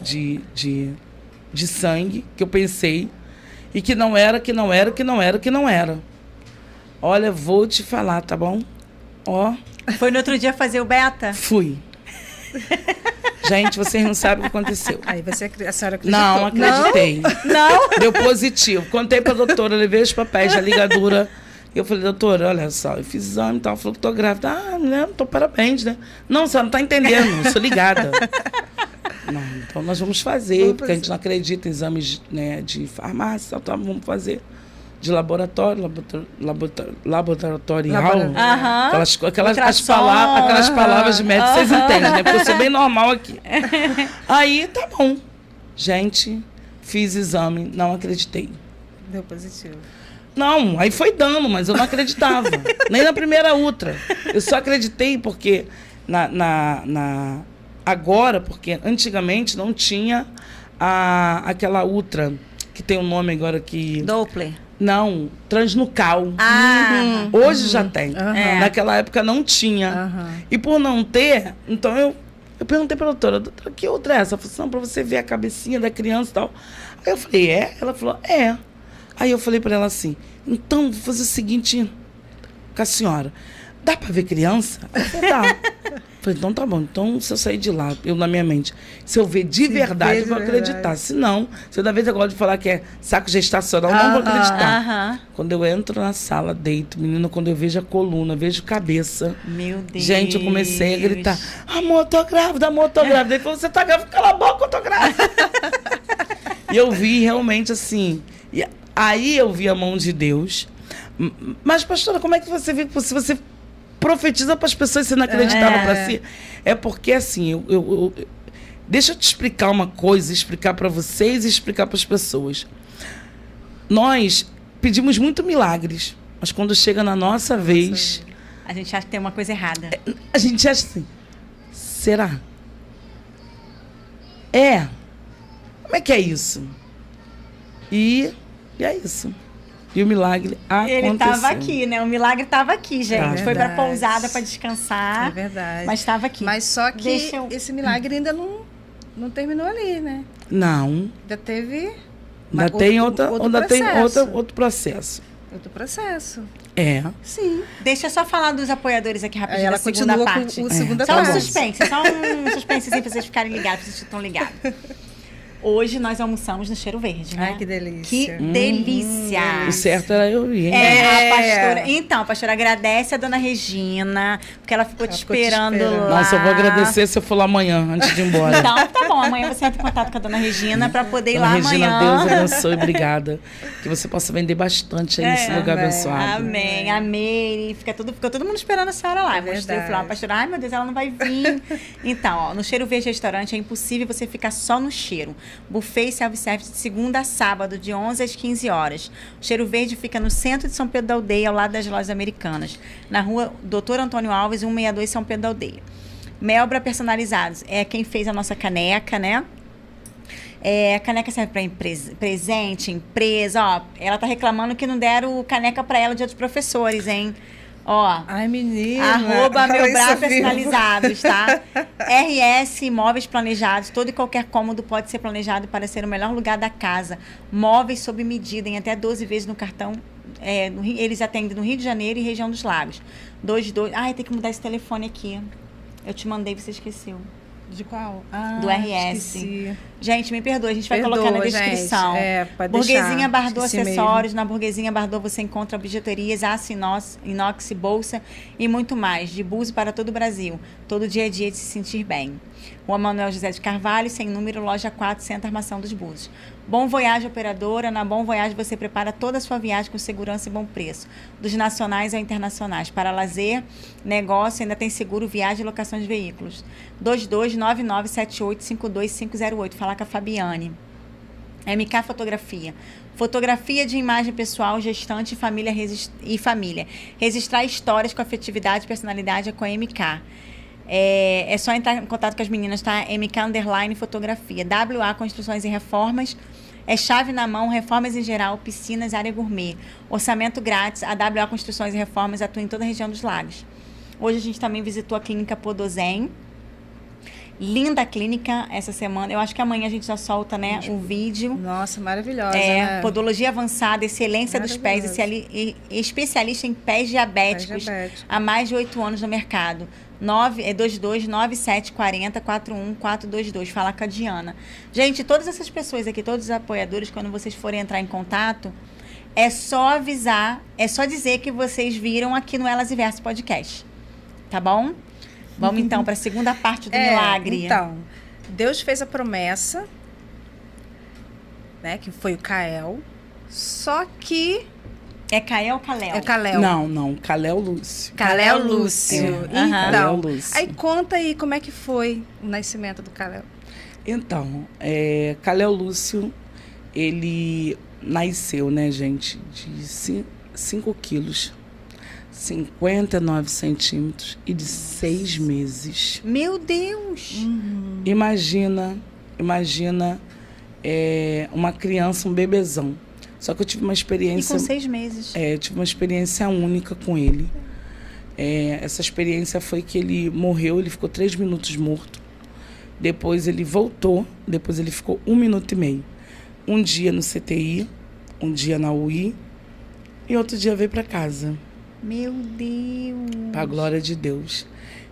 sangue, que eu pensei. E que não era. Olha, vou te falar, tá bom? Ó. Foi no outro dia fazer o beta? Fui. Gente, vocês não sabem o que aconteceu. Aí a senhora acreditou? Não, acreditei. Não? Deu positivo. Contei pra doutora, levei os papéis da ligadura. Eu falei, doutora, olha só, eu fiz exame e tal. Falou que tô grávida. Né? Tô parabéns, né? Não, você não tá entendendo, eu sou ligada. Não, então nós vamos fazer, porque a gente não acredita em exames, né, de farmácia, então vamos fazer de laboratorial. Aquelas palavras de médico, vocês entendem, né? Porque eu sou bem normal aqui. Aí, tá bom. Gente, fiz exame, não acreditei. Deu positivo. Não, aí foi dano, mas eu não acreditava. Nem na primeira ultra. Eu só acreditei porque agora, porque antigamente não tinha aquela ultra, que tem um nome agora que... Doppler. Não, transnucal. Hoje já tem. Naquela época não tinha. E por não ter, então eu perguntei pra doutora, que outra é essa? Ela falou assim, não, pra você ver a cabecinha da criança e tal. Aí eu falei, Ela falou, Aí eu falei pra ela assim, então vou fazer o seguinte com a senhora, dá pra ver criança? Ela falou, dá. Falei, então tá bom, então se eu sair de lá, eu na minha mente, se eu ver de verdade, eu vou acreditar. Se não, se eu da vez eu gosto de falar que é saco gestacional, não vou acreditar. Quando eu entro na sala, deito, menina, quando eu vejo a coluna, vejo cabeça. Meu Deus. Gente, eu comecei a gritar, amor, tô grávida, amor, tô grávida. Ele falou, você tá grávida? Cala a boca, eu tô grávida. E eu vi realmente assim... Aí eu vi a mão de Deus. Mas, pastora, como é que você vê? Se você profetiza para as pessoas, você não acreditava para si? É porque, assim, deixa eu te explicar uma coisa, explicar para vocês e explicar para as pessoas. Nós pedimos muito milagres, mas quando chega na nossa vez... A gente acha que tem uma coisa errada. A gente acha assim, será? Como é que é isso? E é isso. E o milagre aconteceu. Ele estava aqui, né? O milagre estava aqui, gente. É Foi para pousada para descansar. É verdade. Mas estava aqui. Mas só que esse milagre ainda não terminou ali, né? Não. Ainda teve... Ainda tem outro processo. Outro processo. Sim. Deixa eu só falar dos apoiadores aqui rapidinho, Ela da segunda continua parte. com o segunda Só parte. um suspense, só um suspensezinho pra vocês ficarem ligados, pra vocês estão ligados. Hoje nós almoçamos no Cheiro Verde, né? Ai, que delícia. Que delícia. O certo era eu ir, hein? A pastora. Então, a pastora agradece a dona Regina, porque ela ficou te esperando lá. Nossa, eu vou agradecer se eu for lá amanhã, antes de ir embora. Então, tá bom. Amanhã você entra em contato com a dona Regina pra poder ir lá Regina, amanhã. Deus abençoe, obrigada. Que você possa vender bastante aí nesse lugar abençoado. Amém, amém. Ficou todo mundo esperando a senhora lá. Eu mostrei, eu falei, pastora, ai meu Deus, ela não vai vir. Então, ó, no Cheiro Verde Restaurante é impossível você ficar só no cheiro. Buffet e self-service de segunda a sábado, de 11 às 15 horas. O Cheiro Verde fica no centro de São Pedro da Aldeia, ao lado das lojas americanas. Na rua Dr. Antônio Alves, 162, São Pedro da Aldeia. Melbra Personalizados é quem fez a nossa caneca, né? A caneca serve para presente, empresa, ó. Ela tá reclamando que não deram caneca para ela de outros professores, hein? Ó. Ai, menina. @Melbra Personalizados, tá? RS Móveis Planejados. Todo e qualquer cômodo pode ser planejado para ser o melhor lugar da casa. Móveis sob medida, em até 12 vezes no cartão. Eles atendem no Rio de Janeiro e região dos Lagos. 22. Ai, tem que mudar esse telefone aqui. Eu te mandei, você esqueceu. De qual? Do RS. Esqueci. Gente, me perdoa, a gente vai colocar na descrição. Gente, pode Burguesinha deixar. Bardot Esqueci Acessórios. mesmo. Na Burguesinha Bardot você encontra bijuterias, aço inox, bolsa e muito mais. De Búzios para todo o Brasil. Todo dia a dia de se sentir bem. Rua Manuel José de Carvalho, sem número, loja 4, Centro Armação dos Búzios. Bom Voyage Operadora. Na Bom Voyage você prepara toda a sua viagem com segurança e bom preço. Dos nacionais ao internacionais. Para lazer, negócio, ainda tem seguro, viagem e locação de veículos. 229978525508. Falar com a Fabiane. MK Fotografia. Fotografia de imagem pessoal, gestante e família. Registrar histórias com afetividade e personalidade é com a MK. É só entrar em contato com as meninas, tá? MK Fotografia. WA Construções e Reformas. É chave na mão, reformas em geral, piscinas, área gourmet. Orçamento grátis. A WA Construções e Reformas atua em toda a região dos Lagos. Hoje a gente também visitou a clínica Podosem. Linda clínica essa semana. Eu acho que amanhã a gente já solta, né, o vídeo. Nossa, maravilhosa, né? Podologia avançada, excelência dos pés, especialista em pés diabéticos. Há mais de 8 anos no mercado. 229740-41422. Fala com a Diana. Gente, todas essas pessoas aqui, todos os apoiadores, quando vocês forem entrar em contato, é só avisar, é só dizer que vocês viram aqui no Elas e Verso Podcast. Tá bom? Vamos então para a segunda parte do milagre. Então, Deus fez a promessa, né, que foi o Cael, só que... É Cael ou Caléu? É Caléu. Não, Caléu Lúcio. Caléu Lúcio. Então, Caléu Lúcio. Aí conta aí como é que foi o nascimento do Caléu. Então, Caléu Lúcio, ele nasceu, né, gente, de 5 quilos, 59 centímetros e de 6 meses. Meu Deus! Imagina uma criança, um bebezão. Só que eu tive uma experiência... E com 6 meses. Eu tive uma experiência única com ele. Essa experiência foi que ele morreu, ele ficou 3 minutos morto. Depois ele voltou, depois ele ficou 1 minuto e meio. Um dia no CTI, um dia na UI e outro dia veio para casa. Meu Deus! Para a glória de Deus.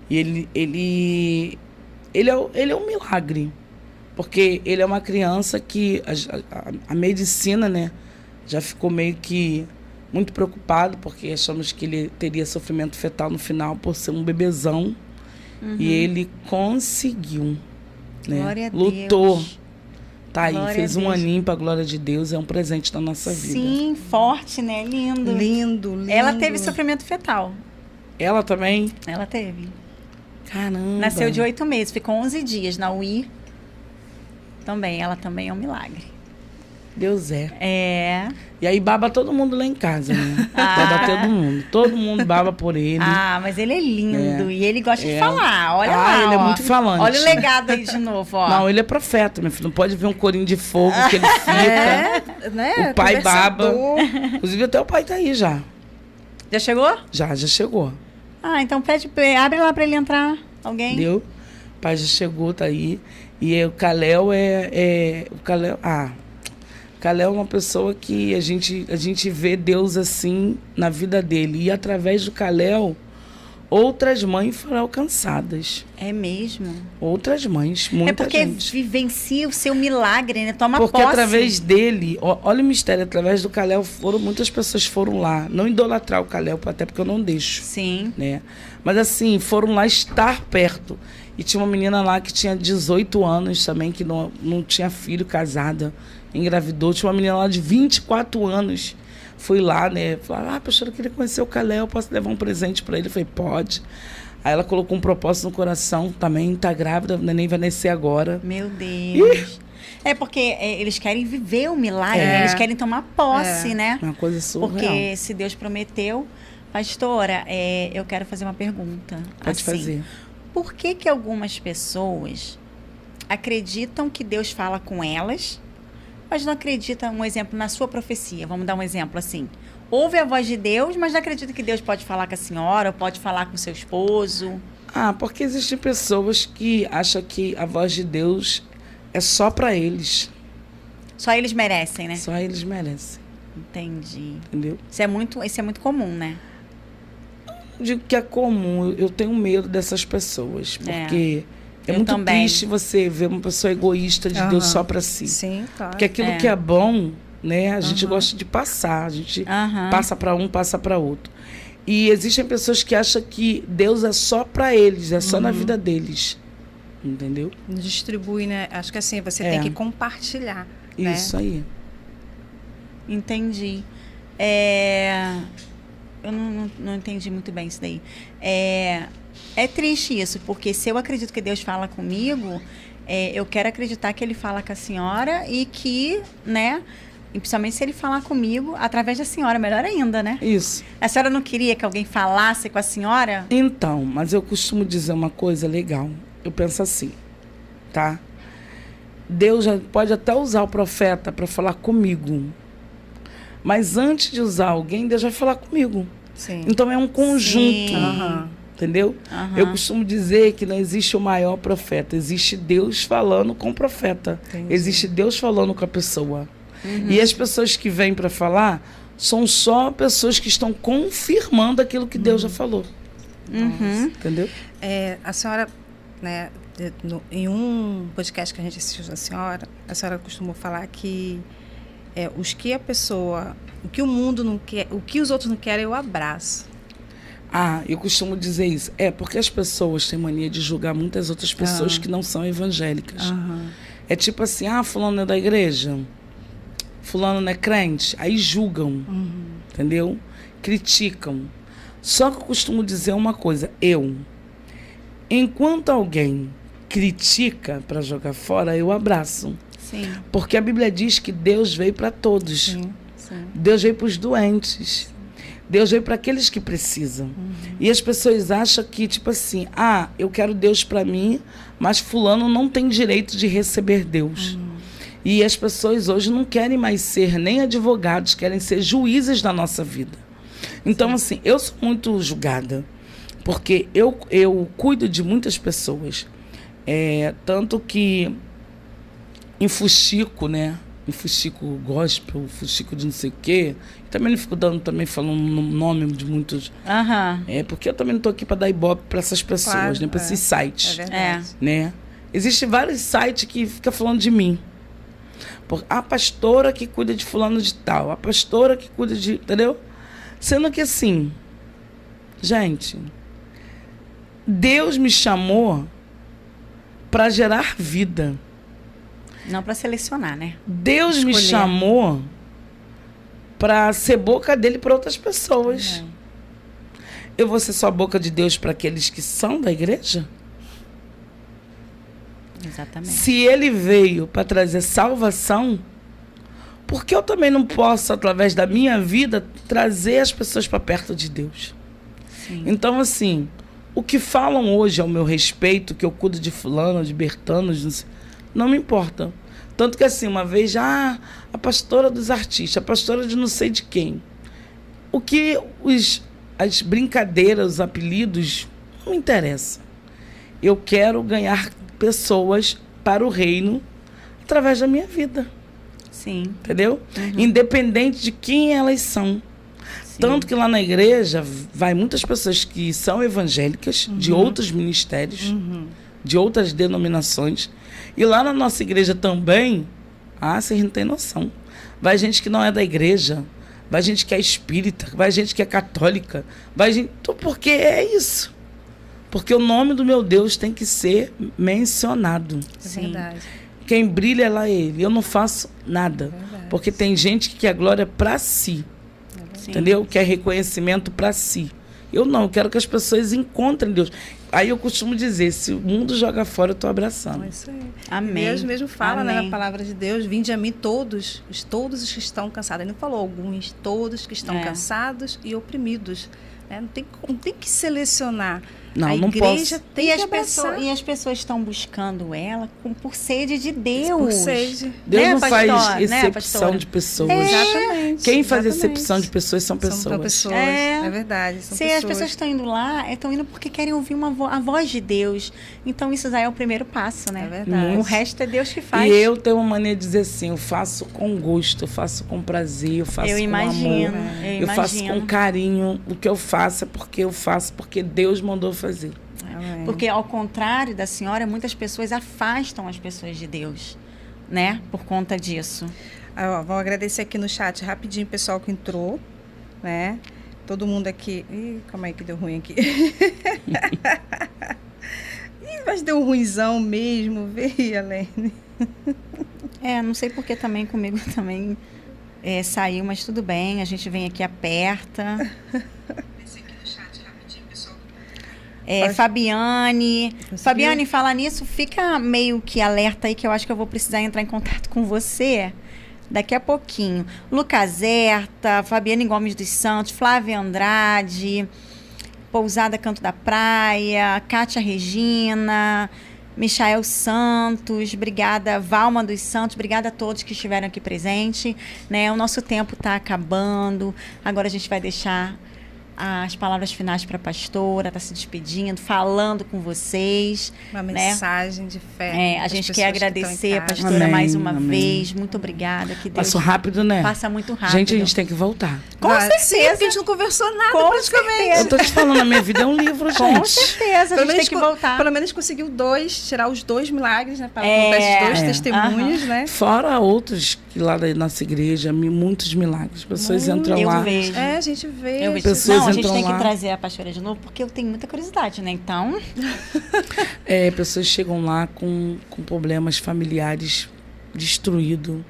E ele é um milagre. Porque ele é uma criança que a medicina, né, já ficou meio que muito preocupado, porque achamos que ele teria sofrimento fetal no final por ser um bebezão. E ele conseguiu, né? Glória a lutou. Deus. Tá aí, Glória fez a um Deus. aninho pra glória de Deus, é um presente da nossa vida. Sim, forte, né? Lindo. Lindo. Ela teve sofrimento fetal. Ela também? Ela teve. Caramba. Nasceu de 8 meses, ficou 11 dias na UI. Também, ela também é um milagre. Deus é. É. E aí baba todo mundo lá em casa, né? Baba todo mundo. Todo mundo baba por ele. Ah, mas ele é lindo. E ele gosta de falar. Olha lá, ele é ó. muito falante. Olha o legado aí de novo, ó. Não, ele é profeta, meu filho. Não pode ver um corinho de fogo que ele fica. Né? O pai baba. Conversador. Inclusive até o pai tá aí já. Já chegou? Já chegou. Ah, então abre lá pra ele entrar. Alguém? Entendeu? O pai já chegou, tá aí. E o Caléu Calel é uma pessoa que a gente vê Deus assim na vida dele. E através do Calel, outras mães foram alcançadas. É mesmo? Outras mães, muita gente. É porque vivencia o seu milagre, né? Toma porque posse. Através dele, olha o mistério, através do Calel, muitas pessoas foram lá. Não idolatrar o Calel, até porque eu não deixo. Sim. Né? Mas assim, foram lá estar perto. E tinha uma menina lá que tinha 18 anos também, que não tinha filho, casada, engravidou. Tinha uma menina lá de 24 anos. Fui lá, né? Falei, pastor, eu queria conhecer o Calel, posso levar um presente para ele? Eu falei, pode. Aí ela colocou um propósito no coração também, tá grávida, o neném vai nascer agora. Meu Deus. É porque eles querem viver o milagre, né? Eles querem tomar posse, né? Uma coisa surreal. Porque se Deus prometeu... Pastora, eu quero fazer uma pergunta. Pode fazer. Por que algumas pessoas acreditam que Deus fala com elas, mas não acreditam, um exemplo, na sua profecia? Vamos dar um exemplo assim. Ouve a voz de Deus, mas não acredita que Deus pode falar com a senhora, ou pode falar com o seu esposo? Porque existem pessoas que acham que a voz de Deus é só para eles. Só eles merecem, né? Só eles merecem. Entendi. Entendeu? Isso é muito comum, né? Digo que é comum, eu tenho medo dessas pessoas, porque é muito também. triste você ver uma pessoa egoísta de Deus só para si. Sim, claro. Porque aquilo que é bom, né, a gente gosta de passar, a gente passa para um, passa para outro. E existem pessoas que acham que Deus é só para eles, é só na vida deles. Entendeu? Distribui, né? Acho que assim, você tem que compartilhar. Isso aí. Entendi. Eu não entendi muito bem isso daí. É triste isso, porque se eu acredito que Deus fala comigo, eu quero acreditar que Ele fala com a senhora e que, né, e principalmente se Ele falar comigo através da senhora, melhor ainda, né? Isso. A senhora não queria que alguém falasse com a senhora? Então, mas eu costumo dizer uma coisa legal. Eu penso assim, tá? Deus já pode até usar o profeta para falar comigo. Mas antes de usar alguém, Deus vai falar comigo. Sim. Então é um conjunto. Entendeu? Eu costumo dizer que não existe o maior profeta. Existe Deus falando com o profeta. Entendi. Existe Deus falando com a pessoa. E as pessoas que vêm para falar são só pessoas que estão confirmando aquilo que Deus já falou. Entendeu? A senhora, né, em um podcast que a gente assistiu da senhora, a senhora costumou falar que o que o mundo não quer, o que os outros não querem, eu abraço. Eu costumo dizer isso. Porque as pessoas têm mania de julgar muitas outras pessoas que não são evangélicas. É tipo assim, fulano é da igreja, fulano não é crente, aí julgam, entendeu? Criticam. Só que eu costumo dizer uma coisa, enquanto alguém critica para jogar fora, eu abraço. Sim. Porque a Bíblia diz que Deus veio para todos. Sim. Deus veio para os doentes. Deus veio para aqueles que precisam. E as pessoas acham que, tipo assim, eu quero Deus para mim, mas fulano não tem direito de receber Deus. E as pessoas hoje não querem mais ser nem advogados, querem ser juízes da nossa vida. Então, assim, eu sou muito julgada, porque eu cuido de muitas pessoas. Tanto que em fuxico, né? Em fuxico gospel, fuxico de não sei o quê. Também não fico falando o nome de muitos. Porque eu também não estou aqui para dar ibope para essas pessoas, claro, né? Para esses sites. É verdade. Né? Existem vários sites que ficam falando de mim. A pastora que cuida de fulano de tal, a pastora que cuida de... Entendeu? Sendo que assim, gente, Deus me chamou para gerar vida. Não para selecionar, né? Deus me chamou para ser boca dele para outras pessoas. Eu vou ser só a boca de Deus para aqueles que são da igreja? Exatamente. Se ele veio para trazer salvação, por que eu também não posso, através da minha vida, trazer as pessoas para perto de Deus? Sim. Então, assim, o que falam hoje ao meu respeito, que eu cuido de fulano, de Bertano, não me importa. Tanto que, assim, uma vez, a pastora dos artistas, a pastora de não sei de quem. O que as brincadeiras, os apelidos, não me interessa. Eu quero ganhar pessoas para o reino através da minha vida. Sim. Entendeu? Independente de quem elas são. Sim. Tanto que lá na igreja vai muitas pessoas que são evangélicas, de outros ministérios, de outras denominações. E lá na nossa igreja também, vocês não têm noção. Vai gente que não é da igreja, vai gente que é espírita, vai gente que é católica, vai gente... Porque é isso. Porque o nome do meu Deus tem que ser mencionado. É verdade. Quem brilha lá é Ele. Eu não faço nada. Porque tem gente que quer glória para si. Sim. Entendeu? Quer reconhecimento para si. Eu não, eu quero que as pessoas encontrem Deus. Aí eu costumo dizer, se o mundo joga fora, eu estou abraçando. É isso aí. Amém. Deus mesmo fala, né, Amém. na palavra de Deus, vinde a mim todos os que estão cansados. Ele não falou alguns, todos que estão cansados e oprimidos. Né? Não tem que selecionar. Não, a não igreja posso. tem que abraçar. E as pessoas estão buscando ela por sede de Deus. Por sede. Deus Né, não pastor? faz Né, excepção pastora? de pessoas. Exatamente. Quem faz exatamente. excepção de pessoas são pessoas. São pessoas. É. É verdade. São Se pessoas. as pessoas estão indo lá, estão indo porque querem ouvir a voz de Deus. Então, isso já é o primeiro passo, né? É verdade. O resto é Deus que faz. E eu tenho uma mania de dizer assim, eu faço com gosto, eu faço com prazer, eu faço Eu com imagino, amor. eu faço imagino. com carinho. O que eu faço é porque eu faço, porque Deus mandou fazer. Amém. Porque, ao contrário da senhora, muitas pessoas afastam as pessoas de Deus, né? Por conta disso. Vou agradecer aqui no chat rapidinho o pessoal que entrou, né? Todo mundo aqui... Ih, calma aí que deu ruim aqui. Mas deu ruinzão mesmo, veio, Alene. Não sei porque também comigo também saiu, mas tudo bem. A gente vem aqui, aperta. Fabiane. Fabiane, fala nisso, fica meio que alerta aí que eu acho que eu vou precisar entrar em contato com você daqui a pouquinho. Lucas Herta, Fabiane Gomes dos Santos, Flávia Andrade, Pousada Canto da Praia, Kátia Regina, Michael Santos, obrigada, Valma dos Santos, obrigada a todos que estiveram aqui presentes, né? O nosso tempo está acabando, agora a gente vai deixar as palavras finais para a pastora, está se despedindo, falando com vocês. Uma né? mensagem de fé. A gente quer agradecer a pastora Amém, mais uma amém. vez. Muito obrigada. Que Deus Passou rápido, né? passa muito rápido. Gente, a gente tem que voltar. Com certeza. Sim, porque a gente não conversou nada Com praticamente. certeza. Eu tô te falando, a minha vida é um livro, gente. Com certeza, a gente tem que co- voltar. Pelo menos conseguiu tirar os 2 milagres, né? Para contar esses 2 testemunhos, né? Fora outros que lá da nossa igreja, muitos milagres. Pessoas entram eu lá. vejo. A gente vê. Eu vejo. Pessoas Não, a gente entram tem que lá. trazer a pastora de novo, porque eu tenho muita curiosidade, né? Então, Pessoas chegam lá com problemas familiares destruídos.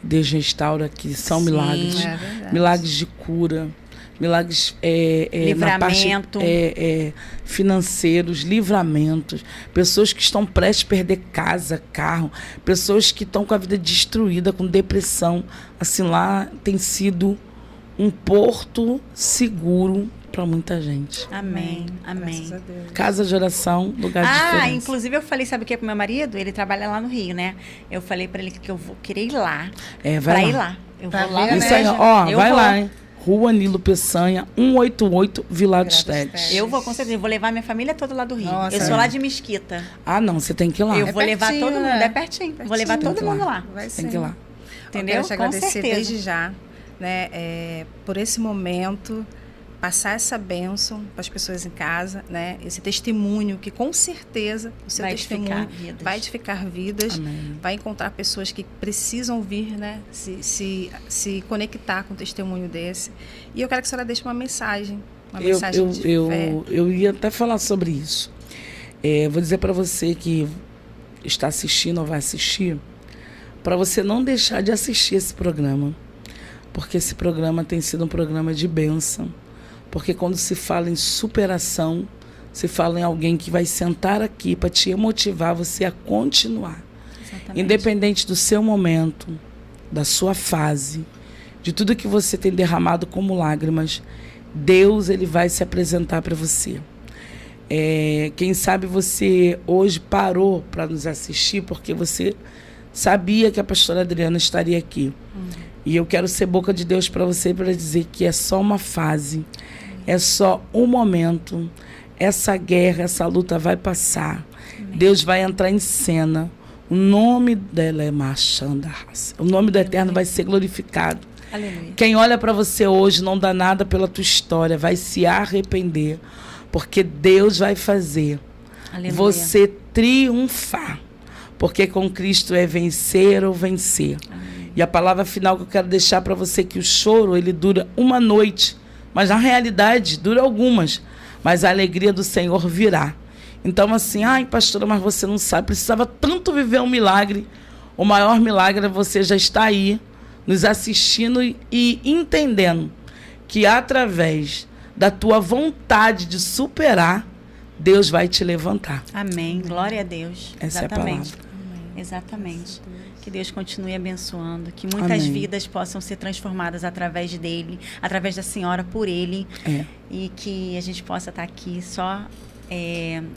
Deus restaura, que são Sim, milagres. É verdade. Milagres de cura. Milagres na parte Livramento. financeiros, livramentos. Pessoas que estão prestes a perder casa, carro. Pessoas que estão com a vida destruída, com depressão. Assim, lá tem sido um porto seguro para muita gente. amém, amém. Graças a Deus. Casa de oração, lugar de diferença. Inclusive eu falei, sabe o que pro meu marido? Ele trabalha lá no Rio, né? Eu falei pra ele que eu vou querer ir lá. Vai Pra lá. ir lá. Eu Pra vou lá ver, na Isso aí, igreja. ó, Eu vai vou. lá, hein? Rua Nilo Peçanha, 188, Vila dos Vila dos Tedes. Eu vou, com certeza. Eu vou levar minha família toda lá do Rio. Nossa, eu sou lá de Mesquita. Ah, não, você tem que ir lá. Eu vou levar pertinho, todo mundo. né? É pertinho. Vou levar Tem todo que ir lá. mundo lá. Vai Tem ser. que ir lá. Entendeu? Eu quero te Com agradecer certeza. desde já, né, por esse momento, passar essa bênção para as pessoas em casa, né, esse testemunho que com certeza o seu Vai testemunho edificar vidas. vai edificar vidas, Amém. vai encontrar pessoas que precisam vir, né, se conectar com um testemunho desse. E eu quero que a senhora deixe uma mensagem de fé. Eu ia até falar sobre isso. Vou dizer para você que está assistindo ou vai assistir, para você não deixar de assistir esse programa, porque esse programa tem sido um programa de bênção. Porque quando se fala em superação, se fala em alguém que vai sentar aqui para te motivar você a continuar. Exatamente. Independente do seu momento, da sua fase, de tudo que você tem derramado como lágrimas, Deus ele vai se apresentar para você. Quem sabe você hoje parou para nos assistir porque você sabia que a pastora Adriana estaria aqui. E eu quero ser boca de Deus para você para dizer que é só uma fase, é só um momento. Essa guerra, essa luta vai passar. Deus vai entrar em cena O nome dela é Marchanda Raça. O nome do Eterno vai ser glorificado. Aleluia. Quem olha para você hoje não dá nada pela tua história, vai se arrepender, porque Deus vai fazer Aleluia. você triunfar, porque com Cristo é vencer ou vencer. Amém. E a palavra final que eu quero deixar para você é que o choro, ele dura uma noite, mas na realidade dura algumas, mas a alegria do Senhor virá. Então assim, ai pastora, mas você não sabe, precisava tanto viver um milagre. O maior milagre é você já estar aí, nos assistindo e entendendo que através da tua vontade de superar, Deus vai te levantar. Amém. Glória a Deus. Essa Exatamente. é a palavra. Exatamente. Que Deus continue abençoando, que muitas Amém. vidas possam ser transformadas através dele, através da senhora por ele, e que a gente possa estar aqui só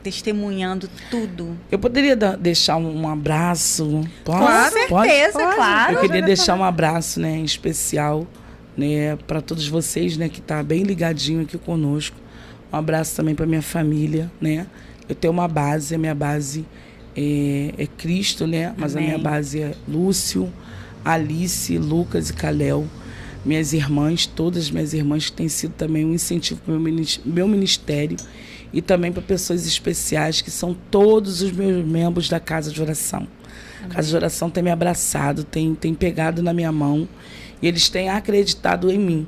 testemunhando tudo. Eu poderia deixar um abraço? Pode? Com certeza, Pode. claro. Eu queria deixar um abraço, né, em especial, né, para todos vocês, né, que tá bem ligadinho aqui conosco. Um abraço também para minha família, né? Eu tenho uma base, a minha base é Cristo, né? Mas Amém. a minha base é Lúcio, Alice, Lucas e Calel. Minhas irmãs, todas as minhas irmãs, que têm sido também um incentivo para o meu ministério e também para pessoas especiais, que são todos os meus membros da Casa de Oração. A Casa de Oração tem me abraçado, tem pegado na minha mão e eles têm acreditado em mim.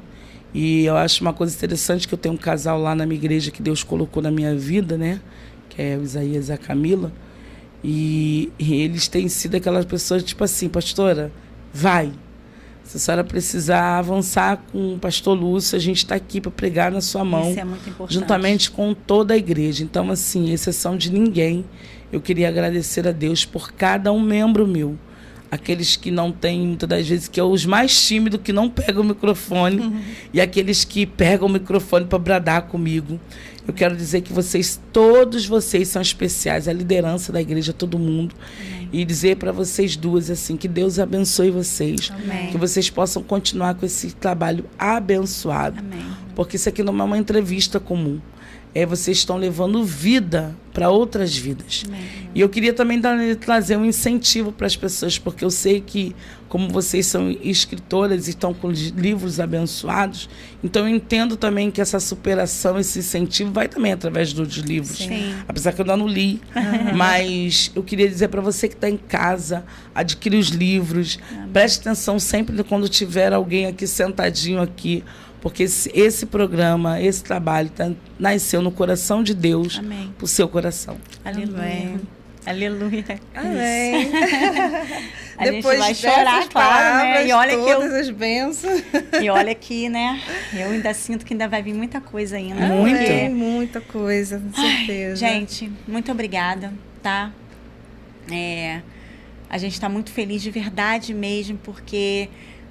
E eu acho uma coisa interessante que eu tenho um casal lá na minha igreja que Deus colocou na minha vida, né? Que é o Isaías e a Camila. E eles têm sido aquelas pessoas, tipo assim, pastora, vai. Se a senhora precisar avançar com o pastor Lúcio, a gente está aqui para pregar na sua mão. Isso é muito importante. Juntamente com toda a igreja. Então, assim, exceção de ninguém, eu queria agradecer a Deus por cada um membro meu. Aqueles que não têm, muitas das vezes, que é os mais tímidos, que não pegam o microfone, e aqueles que pegam o microfone para bradar comigo. Eu quero dizer que vocês, todos vocês são especiais, a liderança da igreja, todo mundo. Amém. E dizer para vocês duas, assim, que Deus abençoe vocês. Amém. Que vocês possam continuar com esse trabalho abençoado. Amém. Porque isso aqui não é uma entrevista comum. Vocês estão levando vida para outras vidas. Amém. E eu queria também trazer um incentivo para as pessoas, porque eu sei que, como vocês são escritoras e estão com livros abençoados, então eu entendo também que essa superação, esse incentivo vai também através dos livros. Sim. Apesar que eu ainda não li, mas eu queria dizer para você que está em casa, adquire os livros, preste atenção sempre quando tiver alguém aqui sentadinho aqui, porque esse programa, esse trabalho nasceu no coração de Deus. Amém. Pro seu coração. Aleluia. Aleluia. Amém. A gente vai chorar, claro, né? E olha todas as bênçãos. E olha que, né? Eu ainda sinto que ainda vai vir muita coisa ainda. Muito. Porque... Muita coisa, com certeza. Gente, muito obrigada, tá? A gente está muito feliz de verdade mesmo, porque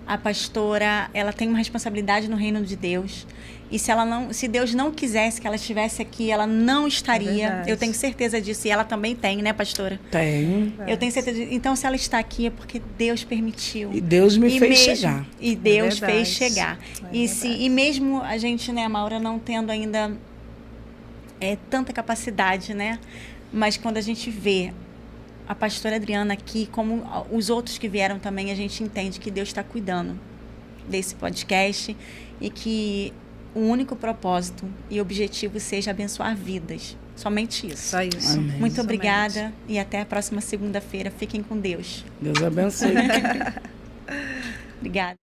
a pastora, ela tem uma responsabilidade no reino de Deus. E se Deus não quisesse que ela estivesse aqui, ela não estaria. Eu tenho certeza disso. E ela também tem, né, pastora? Tem. Eu tenho certeza disso. Então, se ela está aqui, é porque Deus permitiu. E Deus me fez chegar. E Deus fez chegar. E mesmo a gente, né, Maura, não tendo ainda tanta capacidade, né? Mas quando a gente vê a pastora Adriana aqui, como os outros que vieram também, a gente entende que Deus está cuidando desse podcast e que o único propósito e objetivo seja abençoar vidas. Somente isso. Só isso. Amém. Muito obrigada e até a próxima segunda-feira. Fiquem com Deus. Deus abençoe. Obrigada.